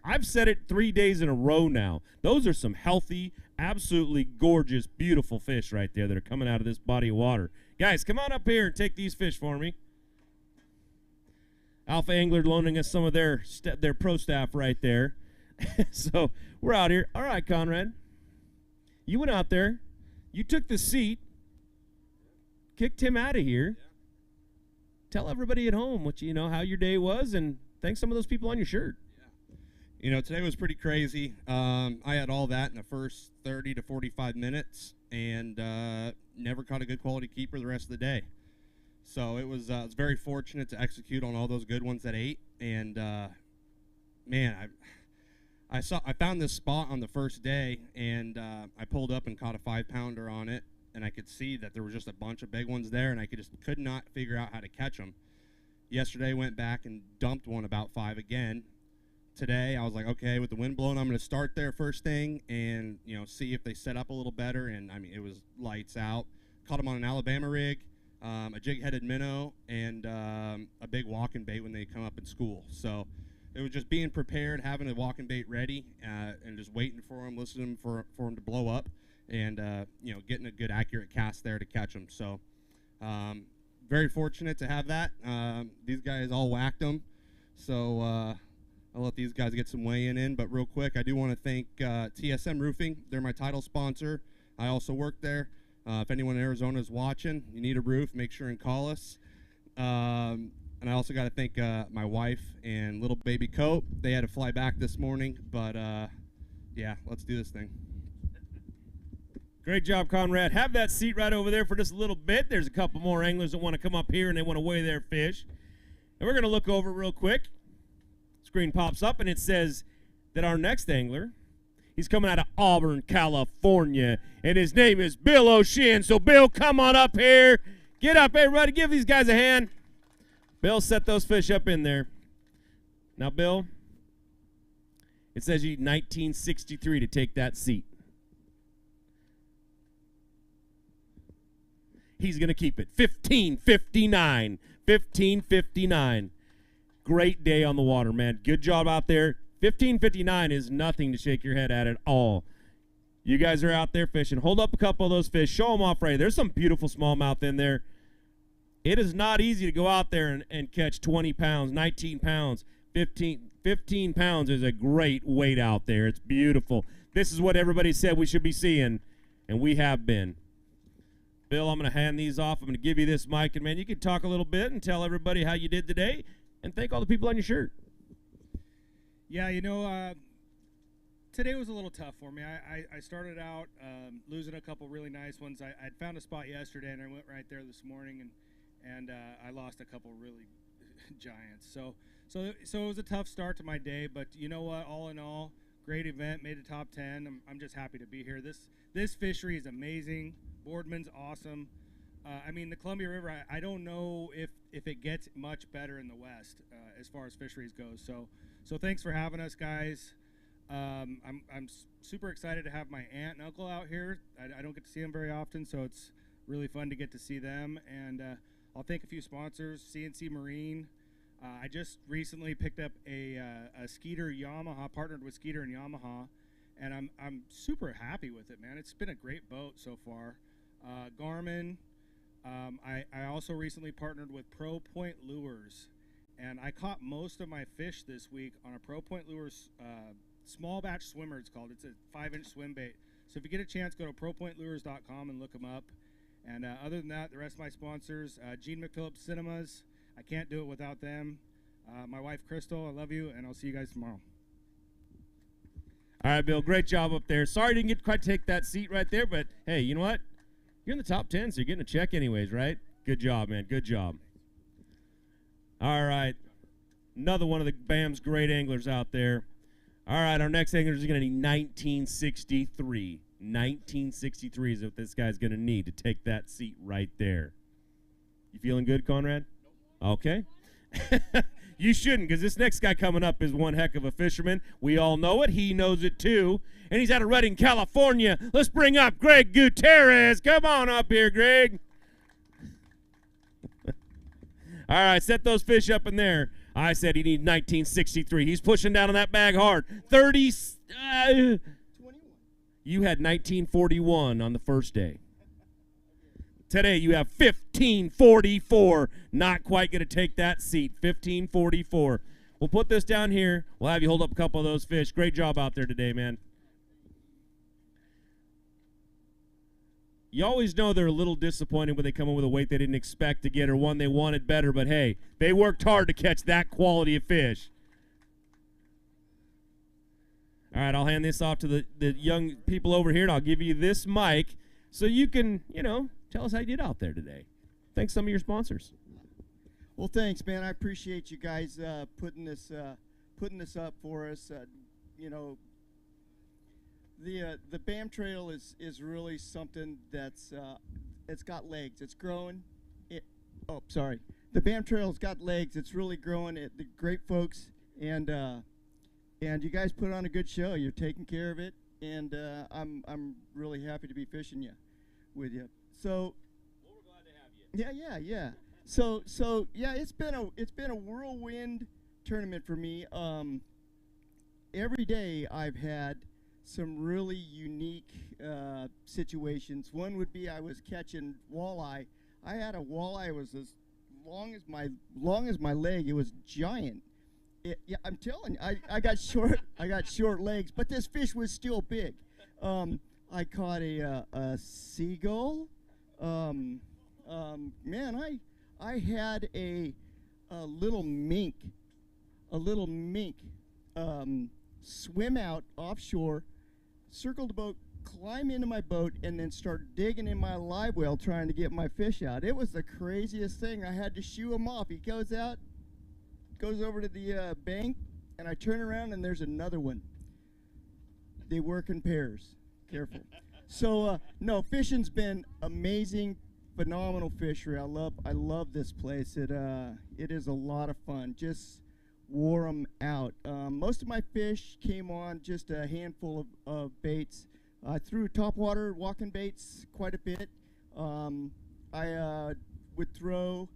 I've said it 3 days in a row now. Those are some healthy, absolutely gorgeous, beautiful fish right there that are coming out of this body of water. Guys, come on up here and take these fish for me. Alpha Angler loaning us some of their pro staff right there. So we're out here. All right, Conrad. You went out there. You took the seat. Kicked him out of here. Tell everybody at home what how your day was, and thank some of those people on your shirt. You know, today was pretty crazy. I had all that in the first 30 to 45 minutes, and never caught a good quality keeper the rest of the day. So it was very fortunate to execute on all those good ones at 8. And man, I found this spot on the first day, and I pulled up and caught a 5-pounder on it. And I could see that there was just a bunch of big ones there, and I could not figure out how to catch them. Yesterday, went back and dumped one about 5 again. Today, I was like, okay, with the wind blowing, I'm going to start there first thing and, see if they set up a little better. And, I mean, it was lights out. Caught them on an Alabama rig, a jig-headed minnow, and a big walking bait when they come up in school. So it was just being prepared, having a walking bait ready, and just waiting for them, listening for them to blow up. And, getting a good accurate cast there to catch them. So very fortunate to have that. These guys all whacked them. So I'll let these guys get some weigh-in in. But real quick, I do want to thank TSM Roofing. They're my title sponsor. I also work there. If anyone in Arizona is watching, you need a roof, make sure and call us. And I also got to thank my wife and little baby Cope. They had to fly back this morning. But, yeah, let's do this thing. Great job, Conrad. Have that seat right over there for just a little bit. There's a couple more anglers that want to come up here and they want to weigh their fish. And we're going to look over real quick. Screen pops up and it says that our next angler, he's coming out of Auburn, California, and his name is Bill O'Shin. So, Bill, come on up here. Get up, everybody. Give these guys a hand. Bill, set those fish up in there. Now, Bill, it says you need 1963 to take that seat. He's going to keep it. 15:59. 15:59. Great day on the water, man. Good job out there. 15:59 is nothing to shake your head at all. You guys are out there fishing. Hold up a couple of those fish. Show them off right. There's some beautiful smallmouth in there. It is not easy to go out there and catch 20 pounds, 19 pounds, 15 pounds is a great weight out there. It's beautiful. This is what everybody said we should be seeing, and we have been. Bill, I'm going to hand these off. I'm going to give you this mic, and, man, you can talk a little bit and tell everybody how you did today, and thank all the people on your shirt. Yeah, today was a little tough for me. I started out losing a couple really nice ones. I'd found a spot yesterday, and I went right there this morning, and I lost a couple really giants. So it was a tough start to my day, but you know what? All in all, great event, made the top 10. I'm just happy to be here. This fishery is amazing. Boardman's awesome. The Columbia River, I don't know if it gets much better in the West as far as fisheries goes. So thanks for having us, guys. I'm super excited to have my aunt and uncle out here. I don't get to see them very often, so it's really fun to get to see them. And I'll thank a few sponsors, CNC Marine. I just recently picked up a Skeeter Yamaha, partnered with Skeeter and Yamaha, and I'm super happy with it, man. It's been a great boat so far. Garmin. I also recently partnered with Pro Point Lures, and I caught most of my fish this week on a Pro Point Lures small batch swimmer, it's called. It's a 5-inch swim bait. So if you get a chance, go to ProPointLures.com and look them up. And other than that, the rest of my sponsors, Gene McPhillips Cinemas, I can't do it without them. My wife, Crystal, I love you, and I'll see you guys tomorrow. All right, Bill, great job up there. Sorry I didn't get to quite take that seat right there, but hey, you know what? You're in the top 10, so you're getting a check anyways, right? Good job, man. Good job. All right. Another one of the BAM's great anglers out there. All right, our next angler is going to need 1963. 1963 is what this guy's going to need to take that seat right there. You feeling good, Conrad? Okay. You shouldn't, because this next guy coming up is one heck of a fisherman. We all know it. He knows it, too. And he's out of Redding, California. Let's bring up Greg Gutierrez. Come on up here, Greg. All right, set those fish up in there. I said he needed 1963. He's pushing down on that bag hard. 30. 21. You had 1941 on the first day. Today you have 1544. Not quite going to take that seat. 1544. We'll put this down here. We'll have you hold up a couple of those fish. Great job out there today, man. You always know they're a little disappointed when they come in with a weight they didn't expect to get or one they wanted better, but hey, they worked hard to catch that quality of fish. All right, I'll hand this off to the young people over here, and I'll give you this mic so you can, tell us how you did out there today. Thanks some of your sponsors. Well, thanks, man. I appreciate you guys putting this up for us. The BAM Trail is really something that's it's got legs. It's growing. The BAM Trail's got legs. It's really growing. The great folks, and you guys put on a good show. You're taking care of it, and I'm really happy to be fishing with you. So, well, we're glad to have you. Yeah. So yeah, it's been a whirlwind tournament for me. Every day I've had some really unique situations. One would be I was catching walleye. I had a walleye. It was as long as my leg. It was giant. Yeah, I'm telling you, I got short legs, but this fish was still big. I caught a seagull. Man, I had a little mink swim out offshore, circle the boat, climb into my boat, and then start digging in my live well trying to get my fish out. It was the craziest thing. I had to shoo him off. He goes out, goes over to the bank, and I turn around and there's another one. They work in pairs. Careful. So no, fishing's been amazing, phenomenal fishery. I love this place. It is a lot of fun. Just wore them out. Most of my fish came on just a handful of baits. I threw topwater walking baits quite a bit. I would throw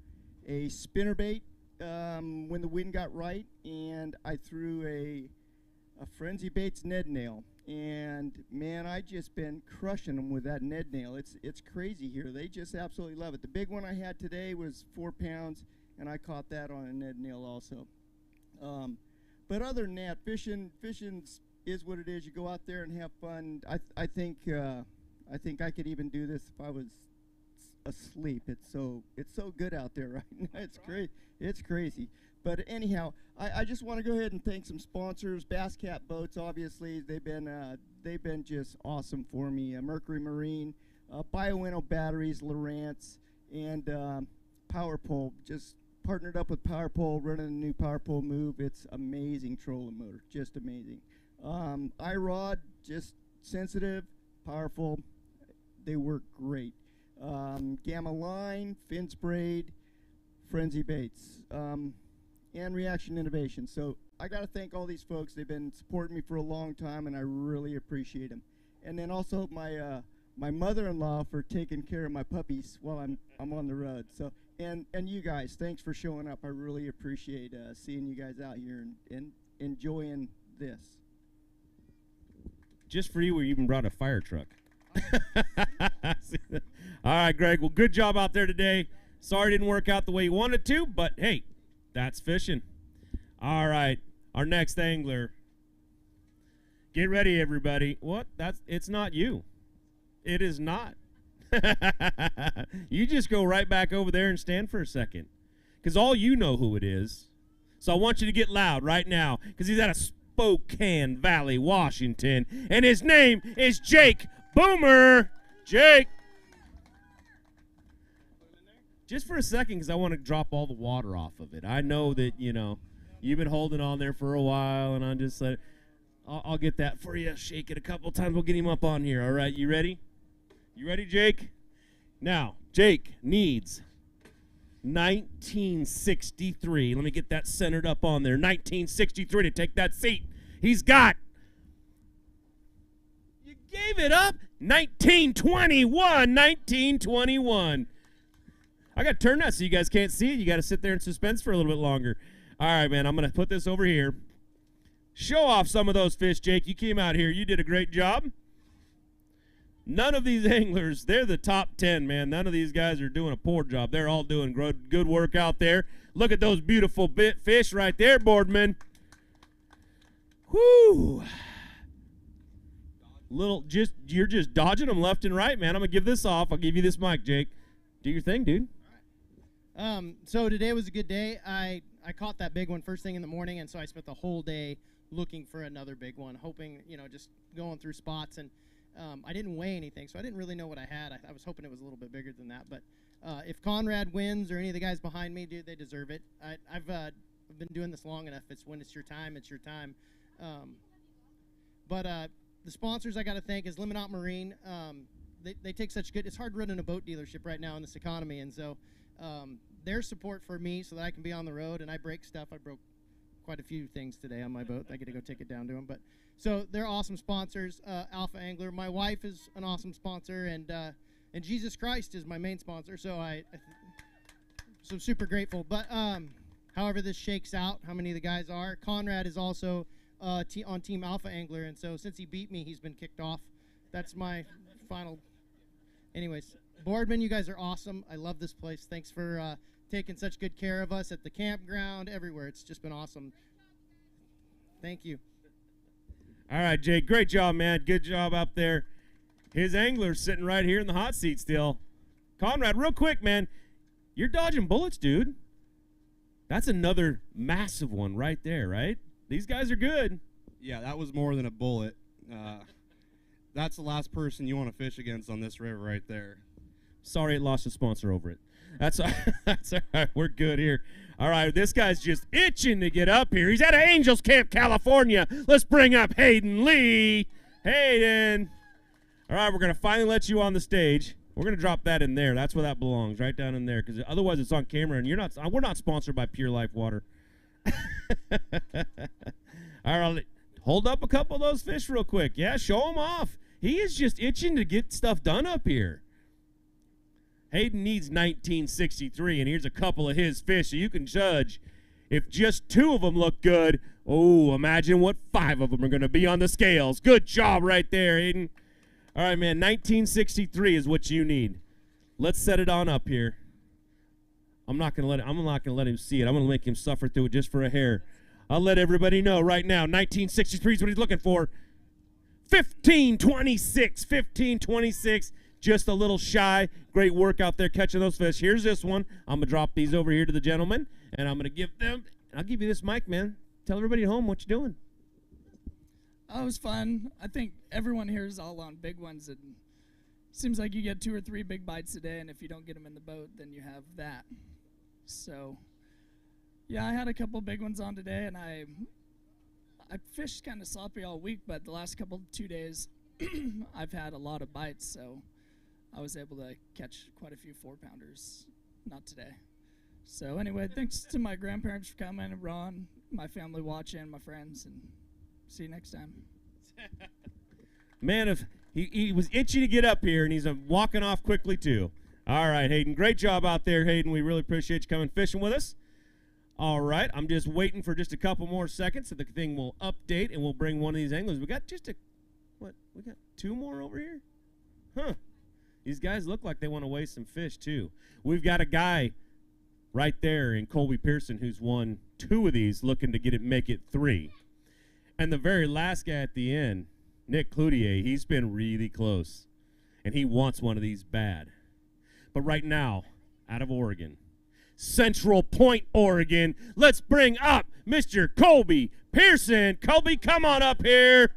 a spinner bait when the wind got right, and I threw a frenzy baits Ned nail. And man, I just been crushing them with that Ned nail. It's crazy here. They just absolutely love it. The big one I had today was 4 pounds, and I caught that on a Ned nail also. But other than that, fishing is what it is. You go out there and have fun. I think I could even do this if I was asleep. It's so good out there right now. It's crazy. But anyhow, I just want to go ahead and thank some sponsors. Bass Cat Boats, obviously, they've been just awesome for me. Mercury Marine, Bioenno Batteries, Lowrance, and Power Pole. Just partnered up with Power Pole, running a new Power Pole move. It's amazing trolling motor, just amazing. iRod, just sensitive, powerful. They work great. Gamma Line, Fin Sprayed, Frenzy Baits, and Reaction Innovation. So I got to thank all these folks. They've been supporting me for a long time, and I really appreciate them. And then also my mother-in-law for taking care of my puppies while I'm on the road. So and you guys, thanks for showing up. I really appreciate seeing you guys out here and enjoying this. Just for you, we even brought a fire truck. All right, Greg. Well, good job out there today. Sorry it didn't work out the way you wanted to, but hey, that's fishing. All right, our next angler. Get ready, everybody. What? It's not you. It is not. You just go right back over there and stand for a second, because all you know who it is. So I want you to get loud right now, because he's out of Spokane Valley, Washington, and his name is Jake Boomer. Jake. Just for a second, because I want to drop all the water off of it. I know that, you've been holding on there for a while, and I'm just like, I'll get that for you. Shake it a couple times. We'll get him up on here. All right, you ready? You ready, Jake? Now, Jake needs 1963. Let me get that centered up on there. 1963 to take that seat. He's got. You gave it up. 1921. 1921. I got to turn that so you guys can't see it. You got to sit there in suspense for a little bit longer. All right, man. I'm going to put this over here. Show off some of those fish, Jake. You came out here. You did a great job. None of these anglers, they're the top 10, man. None of these guys are doing a poor job. They're all doing good work out there. Look at those beautiful fish right there, Boardman. Whoo. You're just dodging them left and right, man. I'm going to give this off. I'll give you this mic, Jake. Do your thing, dude. So today was a good day. I caught that big one first thing in the morning, and so I spent the whole day looking for another big one, hoping, just going through spots. And I didn't weigh anything, so I didn't really know what I had. I was hoping it was a little bit bigger than that. But if Conrad wins or any of the guys behind me, dude, they deserve it. I've been doing this long enough. When it's your time, it's your time. But the sponsors I got to thank is Limit Out Marine. They take such good. It's hard running a boat dealership right now in this economy, and so their support for me so that I can be on the road and I break stuff. I broke quite a few things today on my boat. I get to go take it down to them. But so they're awesome sponsors. Alpha Angler. My wife is an awesome sponsor, and Jesus Christ is my main sponsor. So so I'm super grateful. But however this shakes out, how many of the guys are? Conrad is also on Team Alpha Angler, and so since he beat me, he's been kicked off. That's my final. Anyways, Boardman, you guys are awesome. I love this place. Thanks for taking such good care of us at the campground, everywhere. It's just been awesome. Thank you. All right, Jake, great job, man. Good job up there. His angler's sitting right here in the hot seat still. Conrad, real quick, man. You're dodging bullets, dude. That's another massive one right there, right? These guys are good. Yeah, that was more than a bullet. That's the last person you want to fish against on this river right there. Sorry it lost a sponsor over it. That's all right. We're good here. All right, this guy's just itching to get up here. He's at Angels Camp, California. Let's bring up Hayden Lee. Hayden. All right, we're going to finally let you on the stage. We're going to drop that in there. That's where that belongs, right down in there, because otherwise it's on camera, and we're not sponsored by Pure Life Water. All right, hold up a couple of those fish real quick. Yeah, show them off. He is just itching to get stuff done up here. Hayden needs 1963, and here's a couple of his fish, so you can judge. If just 2 of them look good, oh, imagine what 5 of them are going to be on the scales. Good job right there, Hayden. All right, man, 1963 is what you need. Let's set it on up here. I'm not going to let him see it. I'm going to make him suffer through it just for a hair. I'll let everybody know right now. 1963 is what he's looking for. 1526. 1526. Just a little shy. Great work out there catching those fish. Here's this one. I'm going to drop these over here to the gentleman, and I'm going to give them. I'll give you this mic, man. Tell everybody at home what you're doing. Oh, it was fun. I think everyone here is all on big ones. It seems like you get 2 or 3 big bites a day, and if you don't get them in the boat, then you have that. So, yeah, I had a couple big ones on today, and I fished kind of sloppy all week, but the last 2 days I've had a lot of bites, so I was able to catch quite a few 4-pounders. Not today. So anyway, thanks to my grandparents for coming, and Ron, my family watching, my friends, and see you next time. Man, if he was itchy to get up here, and he's walking off quickly too. All right, Hayden, great job out there, Hayden. We really appreciate you coming fishing with us. All right, I'm just waiting for just a couple more seconds so the thing will update, and we'll bring one of these anglers. We got we got 2 more over here? Huh. These guys look like they want to weigh some fish too. We've got a guy right there in Colby Pearson who's won 2 of these, looking to make it 3. And the very last guy at the end, Nick Cloutier, he's been really close. And he wants one of these bad. But right now, out of Oregon, Central Point, Oregon, let's bring up Mr. Colby Pearson. Colby, come on up here.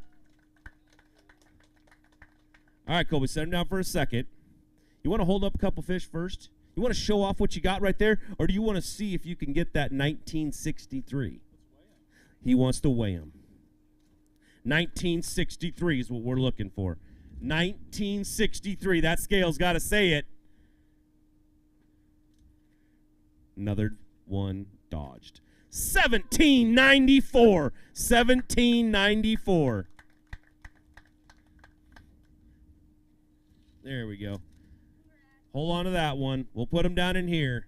All right, Colby, set him down for a second. You want to hold up a couple fish first? You want to show off what you got right there? Or do you want to see if you can get that 1963? He wants to weigh him. 1963 is what we're looking for. 1963. That scale's got to say it. Another one dodged. 1794. 1794. There we go. Hold on to that one. We'll put him down in here.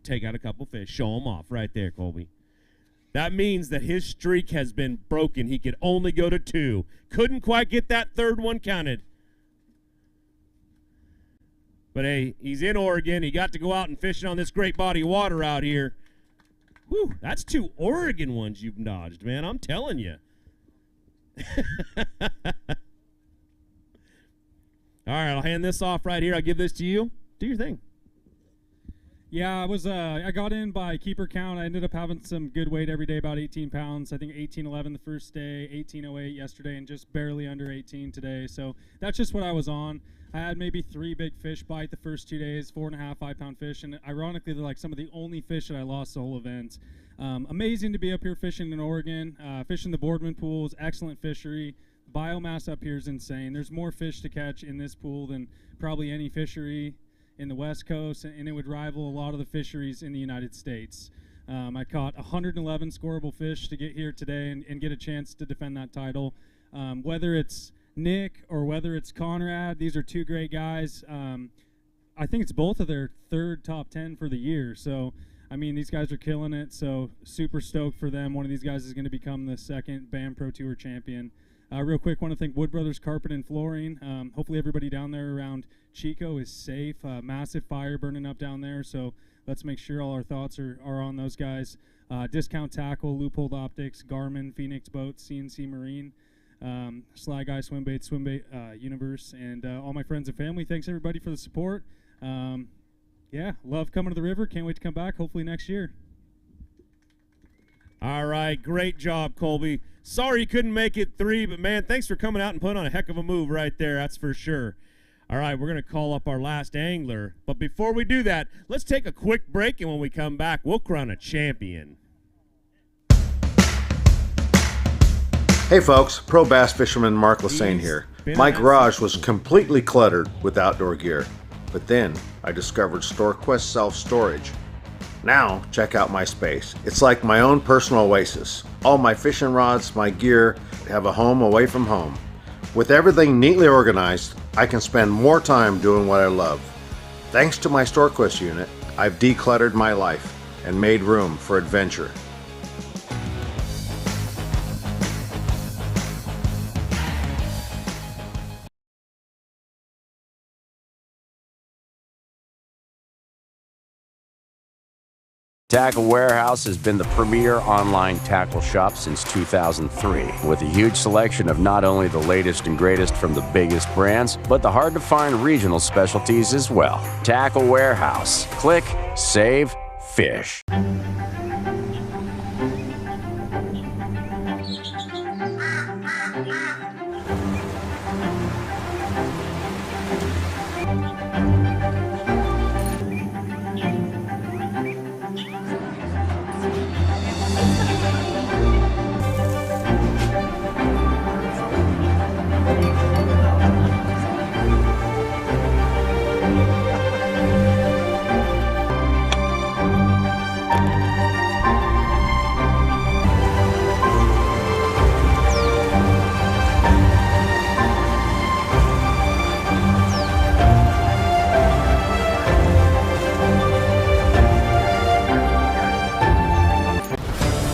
Take out a couple fish. Show him off right there, Colby. That means that his streak has been broken. He could only go to 2. Couldn't quite get that third one counted. But hey, he's in Oregon. He got to go out and fishing on this great body of water out here. Whew, that's 2 Oregon ones you've dodged, man. I'm telling you. All right, I'll hand this off right here. I'll give this to you. Do your thing. Yeah, I got in by keeper count. I ended up having some good weight every day, about 18 pounds. I think 18.11 the first day, 18.08 yesterday, and just barely under 18 today. So that's just what I was on. I had maybe 3 big fish bite the first 2 days, 4.5, 5-pound fish, and ironically, they're like some of the only fish that I lost the whole event. Amazing to be up here fishing in Oregon, fishing the Boardman pools, excellent fishery. Biomass up here is insane. There's more fish to catch in this pool than probably any fishery in the West Coast, and it would rival a lot of the fisheries in the United States. I caught 111 scoreable fish to get here today and get a chance to defend that title. Whether it's Nick or whether it's Conrad, these are 2 great guys. I think it's both of their 3rd top 10 for the year. So, I mean, these guys are killing it. So, super stoked for them. One of these guys is going to become the 2nd BAM Pro Tour champion. Real quick, want to thank Wood Brothers Carpet and Flooring. Hopefully everybody down there around Chico is safe. Massive fire burning up down there, so let's make sure all our thoughts are on those guys. Discount Tackle, Loophole Optics, Garmin, Phoenix Boats, CNC Marine, Sly Guy Swimbait Universe, and all my friends and family. Thanks everybody for the support. Yeah, love coming to the river. Can't wait to come back, hopefully next year. All right, great job, Colby. Sorry you couldn't make it 3, but man, thanks for coming out and putting on a heck of a move right there, that's for sure. All right, we're going to call up our last angler, but before we do that, let's take a quick break, and when we come back, we'll crown a champion. Hey folks, Pro Bass Fisherman Mark Lassane here. My garage was completely cluttered with outdoor gear, but then I discovered StoreQuest Self-Storage. Now, check out my space. It's like my own personal oasis. All my fishing rods, my gear, have a home away from home. With everything neatly organized, I can spend more time doing what I love. Thanks to my StoreQuest unit, I've decluttered my life and made room for adventure. Tackle Warehouse has been the premier online tackle shop since 2003, with a huge selection of not only the latest and greatest from the biggest brands, but the hard-to-find regional specialties as well. Tackle Warehouse. Click, save, fish.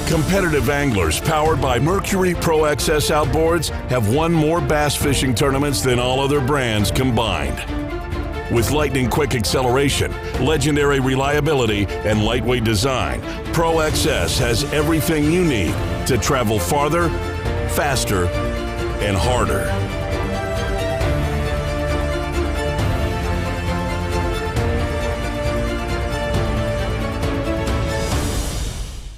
Competitive anglers powered by Mercury Pro XS outboards have won more bass fishing tournaments than all other brands combined. With lightning-quick acceleration, legendary reliability, and lightweight design, Pro XS has everything you need to travel farther, faster, and harder.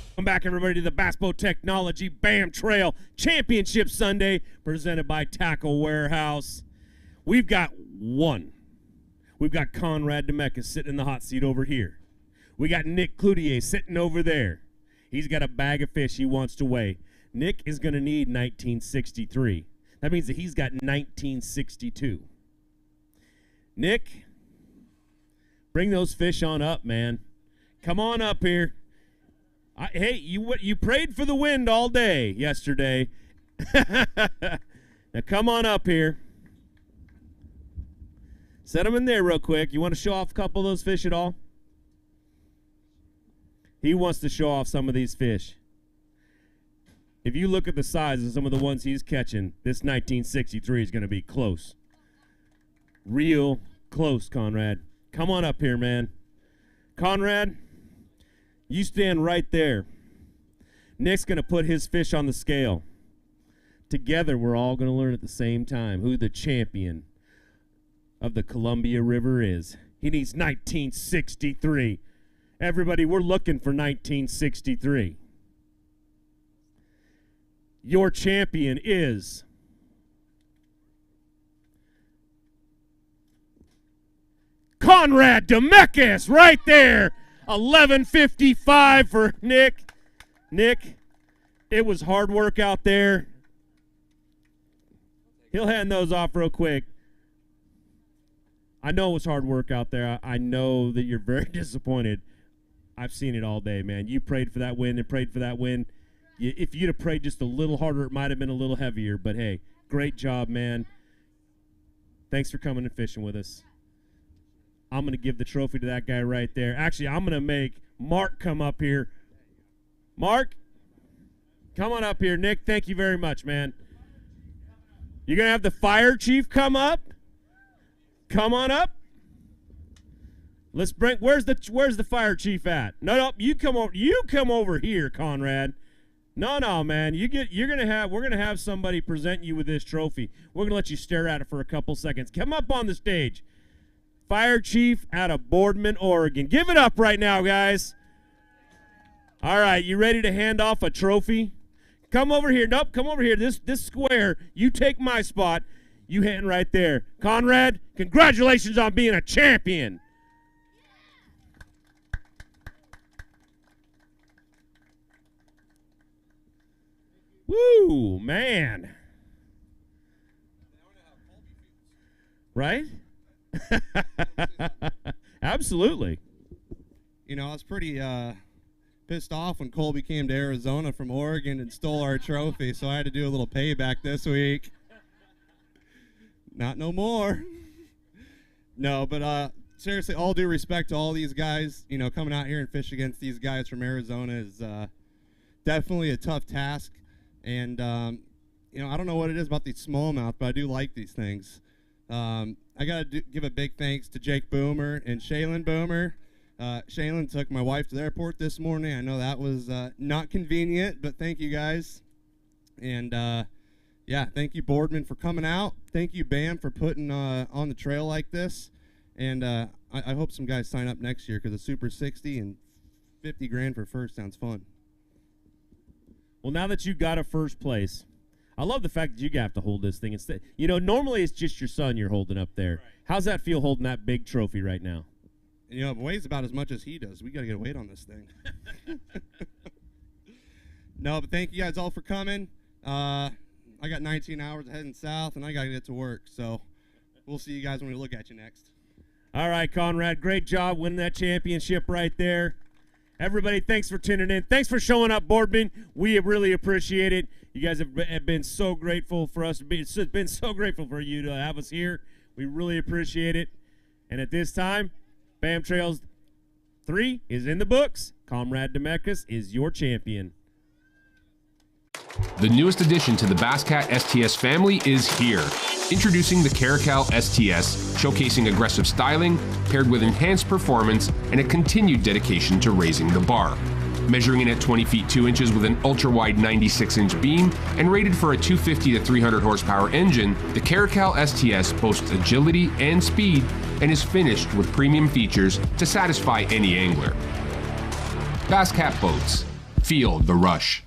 Welcome back, everybody, to the Bass Boat Technology BAM Trail Championship Sunday, presented by Tackle Warehouse. We've got Conrad Demekas sitting in the hot seat over here. We got Nick Cloutier sitting over there. He's got a bag of fish he wants to weigh. Nick is going to need 1963. That means that he's got 1962. Nick, bring those fish on up, man. Come on up here. Hey, you prayed for the wind all day yesterday. Now come on up here. Set them in there real quick. You want to show off a couple of those fish at all? He wants to show off some of these fish. If you look at the size of some of the ones he's catching, this 1963 is going to be close. Real close, Conrad. Come on up here, man. Conrad, you stand right there. Nick's going to put his fish on the scale. Together, we're all going to learn at the same time who the champion of the Columbia River is. He needs 1963. Everybody, we're looking for 1963. Your champion is Conrad Demekas, right there. 11:55 for Nick. Nick, it was hard work out there. He'll hand those off real quick. I know it was hard work out there. I know that you're very disappointed. I've seen it all day, man. You prayed for that win and prayed for that win. If you'd have prayed just a little harder, it might have been a little heavier. But, hey, great job, man. Thanks for coming and fishing with us. I'm going to give the trophy to that guy right there. Actually, I'm going to make Mark come up here. Mark, come on up here. Nick, thank you very much, man. You're going to have the fire chief come up? Come on up. Let's bring. Where's the fire chief at? No, you come over. You come over here, Conrad. No, man. We're gonna have somebody present you with this trophy. We're gonna let you stare at it for a couple seconds. Come up on the stage. Fire chief out of Boardman, Oregon. Give it up right now, guys. All right, you ready to hand off a trophy? Come over here. Nope, come over here. This square. You take my spot. You hand right there. Conrad, congratulations on being a champion. Woo, man. Right? Absolutely. You know, I was pretty pissed off when Colby came to Arizona from Oregon and stole our trophy, so I had to do a little payback this week. Not no more. No, but seriously, all due respect to all these guys, you know, coming out here and fish against these guys from Arizona is definitely a tough task. And, you know, I don't know what it is about these smallmouth, but I do like these things. I got to give a big thanks to Jake Boomer and Shaylin Boomer. Shaylin took my wife to the airport this morning. I know that was not convenient, but thank you guys. And, yeah, thank you, Boardman, for coming out. Thank you, BAM, for putting on the trail like this. And I hope some guys sign up next year because a Super 60 and 50 grand for first sounds fun. Well, now that you got a first place, I love the fact that you have to hold this thing instead. You know, normally it's just your son you're holding up there. Right. How's that feel holding that big trophy right now? You know, it weighs about as much as he does. We got to get a weight on this thing. No, but thank you guys all for coming. I got 19 hours of heading south, and I got to get to work. So we'll see you guys when we look at you next. All right, Conrad, great job winning that championship right there. Everybody, thanks for tuning in. Thanks for showing up, Boardman. We really appreciate it. You guys have been so grateful for us. It's been so grateful for you to have us here. We really appreciate it. And at this time, BAM Trails 3 is in the books. Conrad Demekas is your champion. The newest addition to the Basscat STS family is here. Introducing the Caracal STS, showcasing aggressive styling, paired with enhanced performance and a continued dedication to raising the bar. Measuring in at 20 feet 2 inches with an ultra-wide 96-inch beam and rated for a 250 to 300 horsepower engine, the Caracal STS boasts agility and speed and is finished with premium features to satisfy any angler. Bass Cat Boats. Feel the rush.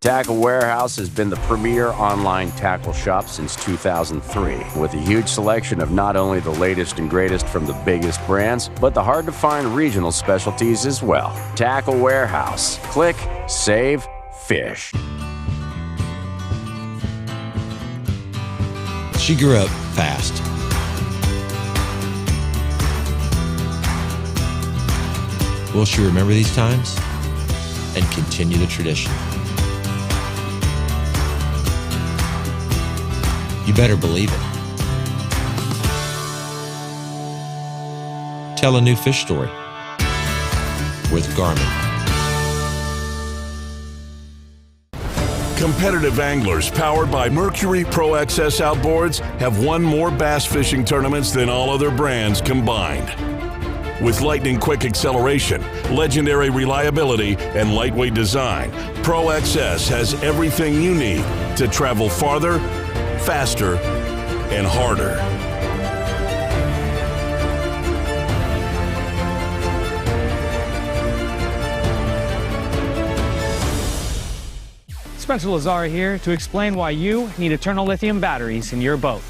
Tackle Warehouse has been the premier online tackle shop since 2003, with a huge selection of not only the latest and greatest from the biggest brands, but the hard-to-find regional specialties as well. Tackle Warehouse. Click, save, fish. She grew up fast. Will she remember these times and continue the tradition? You better believe it. Tell a new fish story with Garmin. Competitive anglers powered by Mercury Pro XS outboards have won more bass fishing tournaments than all other brands combined. With lightning-quick acceleration, legendary reliability, and lightweight design, Pro XS has everything you need to travel farther, faster, and harder. Spencer Lazar here to explain why you need eternal lithium batteries in your boat.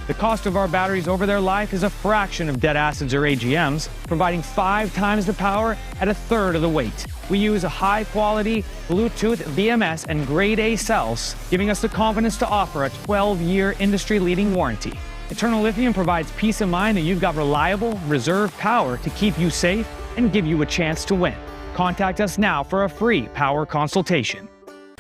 The cost of our batteries over their life is a fraction of dead acids or AGMs, providing 5 times the power at a third of the weight. We use a high-quality Bluetooth BMS and grade A cells, giving us the confidence to offer a 12-year industry-leading warranty. Eternal Lithium provides peace of mind that you've got reliable, reserve power to keep you safe and give you a chance to win. Contact us now for a free power consultation.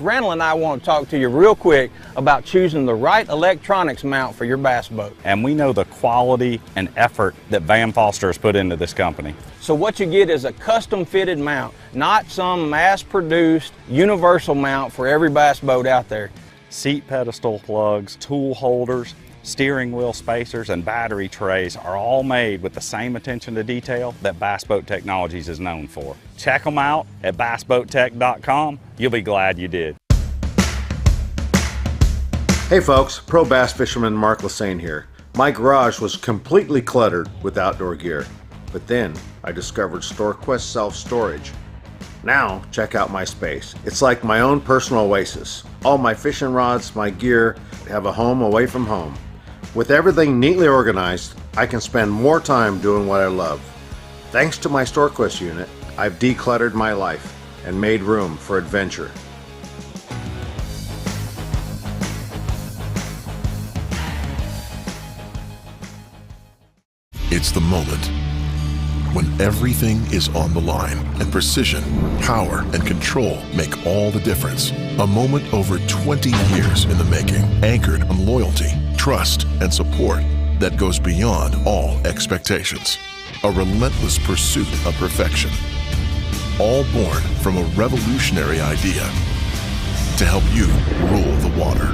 Randall and I want to talk to you real quick about choosing the right electronics mount for your bass boat. And we know the quality and effort that Van Foster has put into this company. So what you get is a custom fitted mount, not some mass-produced universal mount for every bass boat out there. Seat pedestal plugs, tool holders, steering wheel spacers, and battery trays are all made with the same attention to detail that Bass Boat Technologies is known for. Check them out at bassboattech.com. You'll be glad you did. Hey folks, pro bass fisherman Mark Lassane here. My garage was completely cluttered with outdoor gear, but then I discovered StoreQuest self-storage. Now check out my space. It's like my own personal oasis. All my fishing rods, my gear, have a home away from home. With everything neatly organized, I can spend more time doing what I love. Thanks to my StoreQuest unit, I've decluttered my life and made room for adventure. It's the moment when everything is on the line and precision, power, and control make all the difference. A moment over 20 years in the making, anchored on loyalty, trust, and support that goes beyond all expectations. A relentless pursuit of perfection. All born from a revolutionary idea to help you rule the water.